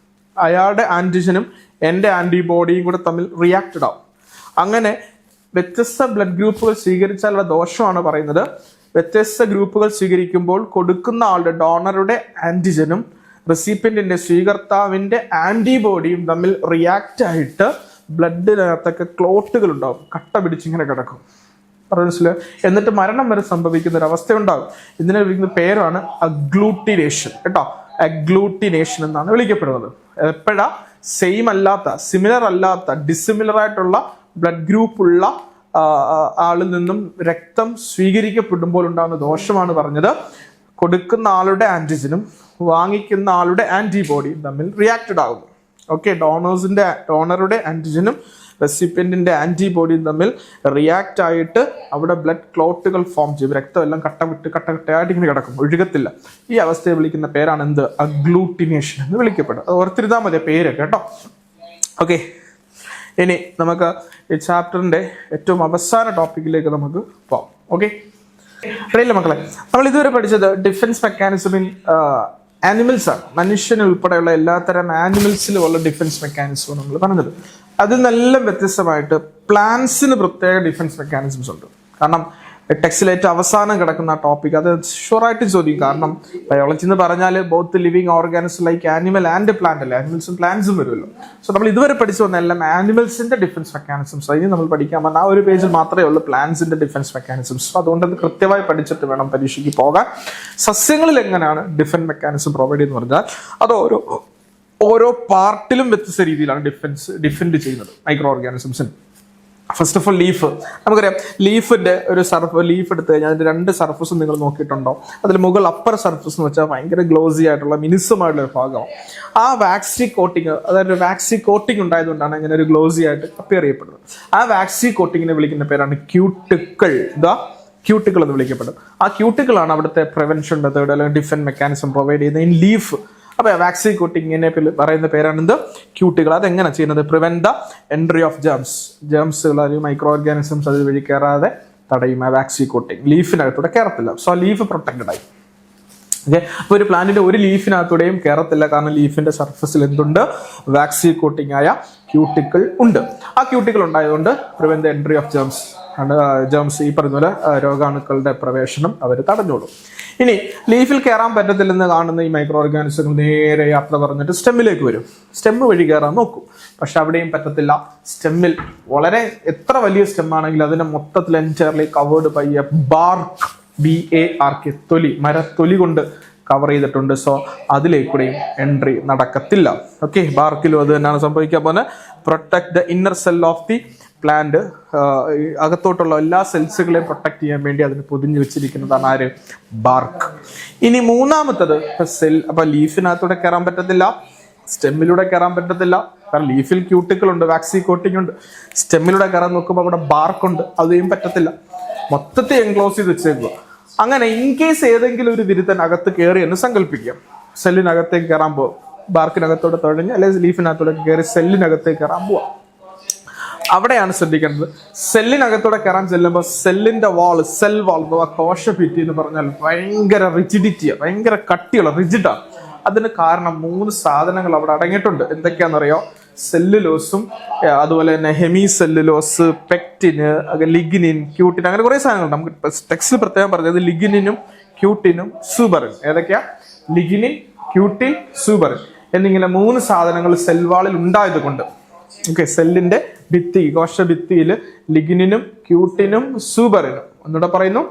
അയാളുടെ ആന്റിജനും എൻ്റെ ആന്റിബോഡിയും കൂടെ തമ്മിൽ റിയാക്റ്റഡ് ആവും. അങ്ങനെ വ്യത്യസ്ത ബ്ലഡ് ഗ്രൂപ്പുകൾ സ്വീകരിച്ചാലുള്ള ദോഷമാണ് പറയുന്നത്. വ്യത്യസ്ത ഗ്രൂപ്പുകൾ സ്വീകരിക്കുമ്പോൾ കൊടുക്കുന്ന ആളുടെ ഡോണറുടെ ആന്റിജനും റെസിപ്പിയന്റിന്റെ സ്വീകർത്താവിന്റെ ആന്റിബോഡിയും തമ്മിൽ റിയാക്റ്റ് ആയിട്ട് ബ്ലഡിനകത്തൊക്കെ ക്ലോട്ടുകൾ ഉണ്ടാവും, കട്ട പിടിച്ചിങ്ങനെ കിടക്കും. മനസ്സിലായോ? എന്നിട്ട് മരണം വരെ സംഭവിക്കുന്ന ഒരു അവസ്ഥ ഉണ്ടാകും. ഇതിനെ വിളിക്കുന്ന പേരാണ് അഗ്ലൂട്ടിനേഷൻ കേട്ടോ. അഗ്ലൂട്ടിനേഷൻ എന്നാണ് വിളിക്കപ്പെടുന്നത്. എപ്പോഴാ സെയിം അല്ലാത്ത, സിമിലർ അല്ലാത്ത, ഡിസിമിലർ ആയിട്ടുള്ള ബ്ലഡ് ഗ്രൂപ്പ് ഉള്ള ആളിൽ നിന്നും രക്തം സ്വീകരിക്കപ്പെടുമ്പോൾ ഉണ്ടാകുന്ന ദോഷമാണ് പറഞ്ഞത്. കൊടുക്കുന്ന ആളുടെ ആന്റിജനും വാങ്ങിക്കുന്ന ആളുടെ ആന്റിബോഡിയും തമ്മിൽ റിയാക്റ്റഡ് ആകുന്നു. ഓക്കെ, ഡോണറുടെ ആന്റിജനും റെസിപ്പിയന്റിന്റെ ആന്റിബോഡിയും തമ്മിൽ റിയാക്ട് ആയിട്ട് അവിടെ ബ്ലഡ് ക്ലോട്ടുകൾ ഫോം ചെയ്യും. രക്തമെല്ലാം കട്ടയായിട്ട് ഇങ്ങനെ കിടക്കും, ഒഴുകത്തില്ല. ഈ അവസ്ഥയെ വിളിക്കുന്ന പേരാണ് എന്ത്? അഗ്ലൂട്ടിനേഷൻ എന്ന് വിളിക്കപ്പെടും. അത് ഓർത്തിരുന്നാൽ മതി പേര് കേട്ടോ. ഓക്കെ, ഇനി നമുക്ക് ഈ ചാപ്റ്ററിന്റെ ഏറ്റവും അവസാന ടോപ്പിക്കിലേക്ക് നമുക്ക് പോകാം. ഓക്കെ, അറിയില്ല മക്കളെ, നമ്മൾ ഇതുവരെ പഠിച്ചത് ഡിഫൻസ് മെക്കാനിസം ഇൻ ആനിമൽസ് ആണ്. മനുഷ്യന് ഉൾപ്പെടെയുള്ള എല്ലാത്തരം ആനിമൽസിലുമുള്ള ഡിഫൻസ് മെക്കാനിസം നമ്മൾ പറഞ്ഞത്. അതിൽ നിന്നെല്ലാം വ്യത്യസ്തമായിട്ട് പ്ലാന്റ്സിന് പ്രത്യേക ഡിഫൻസ് മെക്കാനിസംസ് ഉണ്ട്. കാരണം ടെക്സ്റ്റിലേറ്റ് അവസാനം കിടക്കുന്ന ടോപ്പിക് അത് ഷുവറായിട്ട് ചോദിക്കും. കാരണം ബയോളജി എന്ന് പറഞ്ഞാൽ both living organism like animal and plant അല്ലേ, ആനിമൽസും പ്ലാന്റ്സും വരുമല്ലോ. സോ നമ്മൾ ഇതുവരെ പഠിച്ചു വന്ന എല്ലാം ആനിമൽസിന്റെ ഡിഫൻസ് മെക്കാനിസംസ്. അതിന് നമ്മൾ പഠിക്കാൻ പറഞ്ഞാൽ ആ ഒരു പേജിൽ മാത്രമേ ഉള്ളൂ പ്ലാന്റ്സിന്റെ ഡിഫൻസ് മെക്കാനിസംസ്. അതുകൊണ്ട് അത് കൃത്യമായി പഠിച്ചിട്ട് വേണം പരീക്ഷയ്ക്ക് പോകാൻ. സസ്യങ്ങളിൽ എങ്ങനെയാണ് ഡിഫൻസ് മെക്കാനിസം പ്രൊവൈഡ് ചെയ്യുന്നത് പറഞ്ഞാൽ അത് ഓരോ പാർട്ടിലും വ്യത്യസ്ത രീതിയിലാണ് ഡിഫെൻഡ് ചെയ്യുന്നത് മൈക്രോ ഓർഗാനിസംസിന്. First of all leaf. നമുക്കറിയാം ലീഫിന്റെ ഒരു ലീഫ് എടുത്തു കഴിഞ്ഞാൽ അതിന്റെ രണ്ട് സർഫസും നിങ്ങൾ നോക്കിയിട്ടുണ്ടോ? അതിൽ മുകൾ അപ്പർ സർഫസ് എന്ന് വെച്ചാൽ ഭയങ്കര ഗ്ലോസി ആയിട്ടുള്ള മിനുസമായിട്ടുള്ള ഒരു ഭാഗം. ആ വാക്സി കോട്ടിങ്, അതായത് വാക്സി കോട്ടിങ് ഉണ്ടായതുകൊണ്ടാണ് ഇങ്ങനെ ഒരു ഗ്ലോസി ആയിട്ട് അപ്പിയർ ചെയ്യപ്പെടുന്നത്. ആ വാക്സി കോട്ടിങ്ങിനെ വിളിക്കുന്ന പേരാണ് ക്യൂട്ടിക്കിൾ. ക്യൂട്ടിക്കിൾ എന്ന് വിളിക്കപ്പെടും. ആ ക്യൂട്ടിക്കിളാണ് അവിടുത്തെ പ്രിവെൻഷൻ മെത്തേഡ് അല്ലെങ്കിൽ ഡിഫൻസ് മെക്കാനിസം പ്രൊവൈഡ് ചെയ്യുന്നത് ഇൻ ലീഫ്. അപ്പൊ വാക്സിൻ കോട്ടിങ്ങിനെ പറയുന്ന പേരാണ് എന്ത്? ക്യൂട്ടിക്കിൾ. അതെങ്ങനെ ചെയ്യുന്നത്? പ്രിവെന്റ് ദ എൻട്രി ഓഫ് ജേംസുകൾ അല്ലെങ്കിൽ മൈക്രോ ഓർഗാനിസംസ് അത് വഴി കയറാതെ തടയും. ആ വാക്സിൻ കോട്ടിങ് ലീഫിനകത്തൂടെ കയറത്തില്ല. സോ ലീഫ് പ്രൊട്ടക്റ്റഡ് ആയി. ഓക്കെ, അപ്പൊ ഒരു പ്ലാന്റിന്റെ ഒരു ലീഫിനകത്തൂടെയും കയറത്തില്ല. കാരണം ലീഫിന്റെ സർഫസിൽ എന്തുണ്ട്? വാക്സിൻ കോട്ടിങ് ആയ ക്യൂട്ടിക്കിൾ ഉണ്ട്. ആ ക്യൂട്ടിക്കിൾ ഉണ്ടായതുകൊണ്ട് prevent the entry of germs ഈ പറഞ്ഞ പോലെ രോഗാണുക്കളുടെ പ്രവേശനം അവർ തടഞ്ഞോളും. ഇനി ലീഫിൽ കയറാൻ പറ്റത്തില്ലെന്ന് കാണുന്ന ഈ മൈക്രോ ഓർഗാനിസങ്ങൾ നേരെ യാത്ര പറഞ്ഞിട്ട് സ്റ്റെമ്മിലേക്ക് വരും. സ്റ്റെമ്മ് വഴി കയറാൻ നോക്കും, പക്ഷെ അവിടെയും പറ്റത്തില്ല. സ്റ്റെമ്മിൽ വളരെ എത്ര വലിയ സ്റ്റെമ്മാണെങ്കിലും അതിനെ മൊത്തത്തിൽ entirely covered by a bark, BARK, തൊലി, മരത്തൊലി കൊണ്ട് കവർ ചെയ്തിട്ടുണ്ട്. സോ അതിലേക്കൂടെയും എൻട്രി നടക്കത്തില്ല. ഓക്കെ, ബാർക്കിലും അത് തന്നെയാണ് സംഭവിക്കാൻ പോകുന്നത്. Protect the inner cell of the plant. അകത്തോട്ടുള്ള എല്ലാ സെൽസുകളെയും പ്രൊട്ടക്ട് ചെയ്യാൻ വേണ്ടി അതിന് പൊതിഞ്ഞു വെച്ചിരിക്കുന്നതാണ് ആര്? ബാർക്ക്. ഇനി മൂന്നാമത്തത് സെൽ. അപ്പൊ ലീഫിനകത്തൂടെ കയറാൻ പറ്റത്തില്ല, സ്റ്റെമ്മിലൂടെ കയറാൻ പറ്റത്തില്ല. കാരണം ലീഫിൽ ക്യൂട്ടിക്കിൾ ഉണ്ട്, വാക്സി കോട്ടിംഗ് ഉണ്ട്. സ്റ്റെമ്മിലൂടെ കയറാൻ നോക്കുമ്പോൾ അവിടെ ബാർക്കുണ്ട്, അതും പറ്റത്തില്ല. മൊത്തത്തിൽ എൻക്ലോസ് ചെയ്ത് വെച്ചേക്കുക. അങ്ങനെ ഇൻ കേസ് ഏതെങ്കിലും ഒരു വിരുദ്ധൻ അകത്ത് കയറി എന്ന് സങ്കല്പിക്കാം. സെല്ലിനകത്തേക്ക് കയറാൻ പോവാം, ബാർക്കിനകത്തോടെ തുഴഞ്ഞ് അല്ലെങ്കിൽ ലീഫിനകത്തോടെ കയറി സെല്ലിനകത്തേക്ക് കയറാൻ പോവാം. അവിടെയാണ് ശ്രദ്ധിക്കേണ്ടത്. സെല്ലിനകത്തോടെ കയറാൻ ചെല്ലുമ്പോൾ സെല്ലിന്റെ സെൽ വാൾ അഥവാ കോശഭിത്തി എന്ന് പറഞ്ഞാൽ ഭയങ്കര റിജിഡിറ്റിയാണ്, ഭയങ്കര കട്ടിയുള്ള റിജിഡാണ്. അതിന് കാരണം 3 സാധനങ്ങൾ അവിടെ അടങ്ങിയിട്ടുണ്ട്. എന്തൊക്കെയാണെന്നറിയോ? സെല്ലുലോസും അതുപോലെ തന്നെ ഹെമി സെല്ലുലോസ്, പെക്റ്റിന്, ലിഗ്നിൻ, ക്യൂട്ടിൻ, അങ്ങനെ കുറെ സാധനങ്ങളുണ്ട്. നമുക്ക് ടെക്സ്റ്റിൽ പ്രത്യേകം പറഞ്ഞത് ലിഗ്നിനും ക്യൂട്ടിനും സൂബറിൻ. ഏതൊക്കെയാ? ലിഗ്നിൻ, ക്യൂട്ടിൻ, സൂബറിൻ എന്നിങ്ങനെ 3 സാധനങ്ങൾ സെൽവാളിൽ ഉണ്ടായത് കൊണ്ട് ഓക്കെ, സെല്ലിന്റെ ഭിത്തി, കോശഭിത്തിയിൽ ലിഗ്നിനും ക്യൂട്ടിനും സൂബറിനും, ഒന്നുകൂടെ പറയുന്നു,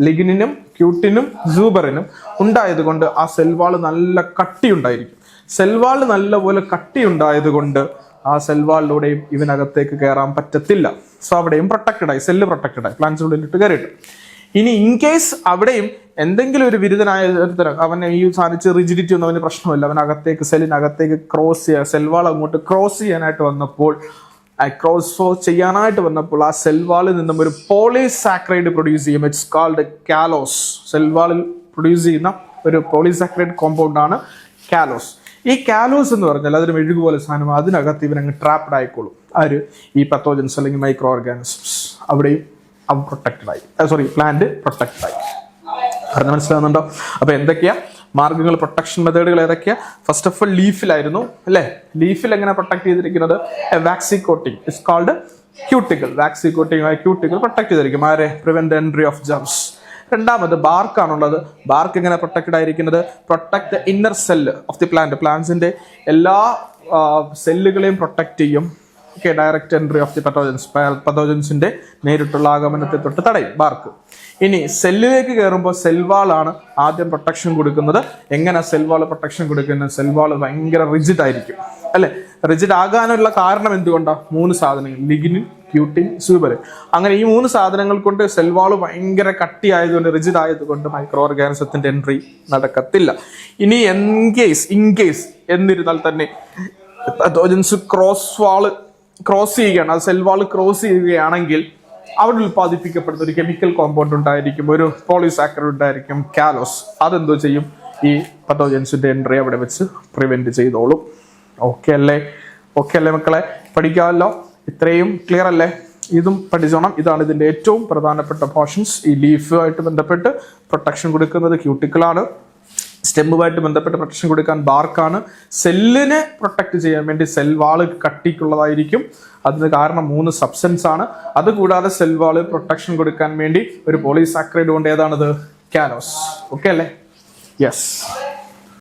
ലിഗ്നിനും ക്യൂട്ടിനും സൂബറിനും ഉണ്ടായത് കൊണ്ട് ആ സെൽവാള് നല്ല കട്ടി ഉണ്ടായിരിക്കും. സെൽവാള് നല്ലപോലെ കട്ടി ഉണ്ടായത് കൊണ്ട് ആ സെൽവാളിലൂടെയും ഇവനകത്തേക്ക് കയറാൻ പറ്റത്തില്ല. സോ അവിടെയും പ്രൊട്ടക്റ്റഡായി, സെല്ല് പ്രൊട്ടക്റ്റഡായി, പ്ലാന്റ്സിനുള്ളിലിട്ട് കയറിയിട്ട്. ഇനി ഇൻ കേസ് അവിടെയും എന്തെങ്കിലും ഒരു വിരുദ്ധനായ അവനെ ഈ സാധിച്ച് റിജിഡിറ്റി ഒന്നും അവന് പ്രശ്നമില്ല, അവനകത്തേക്ക് സെല്ലിനകത്തേക്ക് ക്രോസ് ചെയ്യാൻ, സെൽവാൾ അങ്ങോട്ട് ക്രോസ് ചെയ്യാനായിട്ട് വന്നപ്പോൾ, ആ സെൽവാളിൽ നിന്നും ഒരു പോളിസാക്രൈഡ് പ്രൊഡ്യൂസ് ചെയ്യും. It's called callose. സെൽവാളിൽ പ്രൊഡ്യൂസ് ചെയ്യുന്ന ഒരു പോളിസാക്രൈഡ് കോമ്പൗണ്ട് ആണ് കാലോസ്. ഈ കാലോസ് എന്ന് പറഞ്ഞാൽ അതൊരു മെഴുകുപോലെ സാധനം. അതിനകത്ത് ഇവനങ്ങ് ട്രാപ്ഡ് ആയിക്കോളും. ആര്? ഈ പത്തോജൻസ് അല്ലെങ്കിൽ മൈക്രോ ഓർഗാനിസംസ്. അവിടെയും പ്ലാന്റ് പ്രൊട്ടക്റ്റഡ് ആയി. പറഞ്ഞ് മനസ്സിലാവുന്നുണ്ടോ? അപ്പൊ എന്തൊക്കെയാ മാർഗങ്ങൾ, പ്രൊട്ടക്ഷൻ മെത്തേഡുകൾ ഏതൊക്കെയാ? ഫസ്റ്റ് ഓഫ് ഓൾ ലീഫിലായിരുന്നു അല്ലെ. ലീഫിൽ എങ്ങനെ പ്രൊട്ടക്ട് ചെയ്തിരിക്കുന്നത്? Waxy coating is called cuticle. Waxy coating ആയ ക്യൂട്ടിക്കിൾ പ്രൊട്ടക്ട് ചെയ്തിരിക്കും. ആരെ? Prevent entry of germs. രണ്ടാമത് ബാർക്കാണുള്ളത്. ബാർക്ക് എങ്ങനെ പ്രൊട്ടക്റ്റഡ് ആയിരിക്കുന്നത്? Protect the inner cell of the plant. പ്ലാന്റ്സിന്റെ എല്ലാ സെല്ലുകളെയും പ്രൊട്ടക്ട് ചെയ്യും. Okay, direct entry of the pathogens, പത്തോജൻസിന്റെ നേരിട്ടുള്ള ആഗമനത്തെ തൊട്ട് തടയും ബാർക്ക്. ഇനി സെല്ലിലേക്ക് കയറുമ്പോൾ സെൽവാളാണ് ആദ്യം പ്രൊട്ടക്ഷൻ കൊടുക്കുന്നത്. എങ്ങനെ സെൽവാൾ പ്രൊട്ടക്ഷൻ കൊടുക്കുന്നത്? സെൽവാൾ ഭയങ്കര റിജിഡ് ആയിരിക്കും അല്ലെ. റിജിഡ് ആകാനുള്ള കാരണം എന്തുകൊണ്ടാണ്? 3 സാധനങ്ങൾ, ലിഗ്നിൻ, ക്യൂട്ടിൻ, സൂബറിൻ. അങ്ങനെ ഈ 3 സാധനങ്ങൾ കൊണ്ട് സെൽവാൾ ഭയങ്കര കട്ടിയായതുകൊണ്ട്, റിജിഡ് ആയതുകൊണ്ട് മൈക്രോ ഓർഗാനിസത്തിന്റെ എൻട്രി നടക്കത്തില്ല. ഇനി ഇൻകേസ് എന്നിരുന്നാൽ തന്നെ പത്തോജൻസ് ക്രോസ് ചെയ്യുകയാണ്, അത് സെൽവാൾ ക്രോസ് ചെയ്യുകയാണെങ്കിൽ അവിടെ ഉൽപ്പാദിപ്പിക്കപ്പെടുന്ന ഒരു കെമിക്കൽ കോമ്പൗണ്ട് ഉണ്ടായിരിക്കും, ഒരു പോളിസാക്കറൈഡ് ഉണ്ടായിരിക്കും, കാലോസ്. അതെന്തോ ചെയ്യും? ഈ പത്തോജൻസിന്റെ എൻട്രി അവിടെ വെച്ച് പ്രിവെന്റ് ചെയ്തോളും. ഓക്കെ അല്ലേ മക്കളെ? പഠിക്കാമല്ലോ? ഇത്രയും ക്ലിയർ അല്ലേ? ഇതും പഠിച്ചോണം. ഇതാണ് ഇതിന്റെ ഏറ്റവും പ്രധാനപ്പെട്ട പോർഷൻസ്. ഈ ലീഫുമായിട്ട് ബന്ധപ്പെട്ട് പ്രൊട്ടക്ഷൻ കൊടുക്കുന്നത് ക്യൂട്ടിക്കിളാണ്. സ്റ്റെമ്മുമായിട്ട് ബന്ധപ്പെട്ട് പ്രൊട്ടക്ഷൻ കൊടുക്കാൻ ബാർക്കാണ്. സെല്ലിനെ പ്രൊട്ടക്ട് ചെയ്യാൻ വേണ്ടി സെൽ വാള് കട്ടിക്കുള്ളതായിരിക്കും. അതിന് കാരണം 3 സബ്സ്റ്റൻസ് ആണ്. അതുകൂടാതെ സെൽ വാള് പ്രൊട്ടക്ഷൻ കൊടുക്കാൻ വേണ്ടി ഒരു പോളിസാക്കറൈഡ് കൊണ്ട്, ഏതാണത്? കാലോസ്. ഓക്കെ അല്ലേ? യെസ്.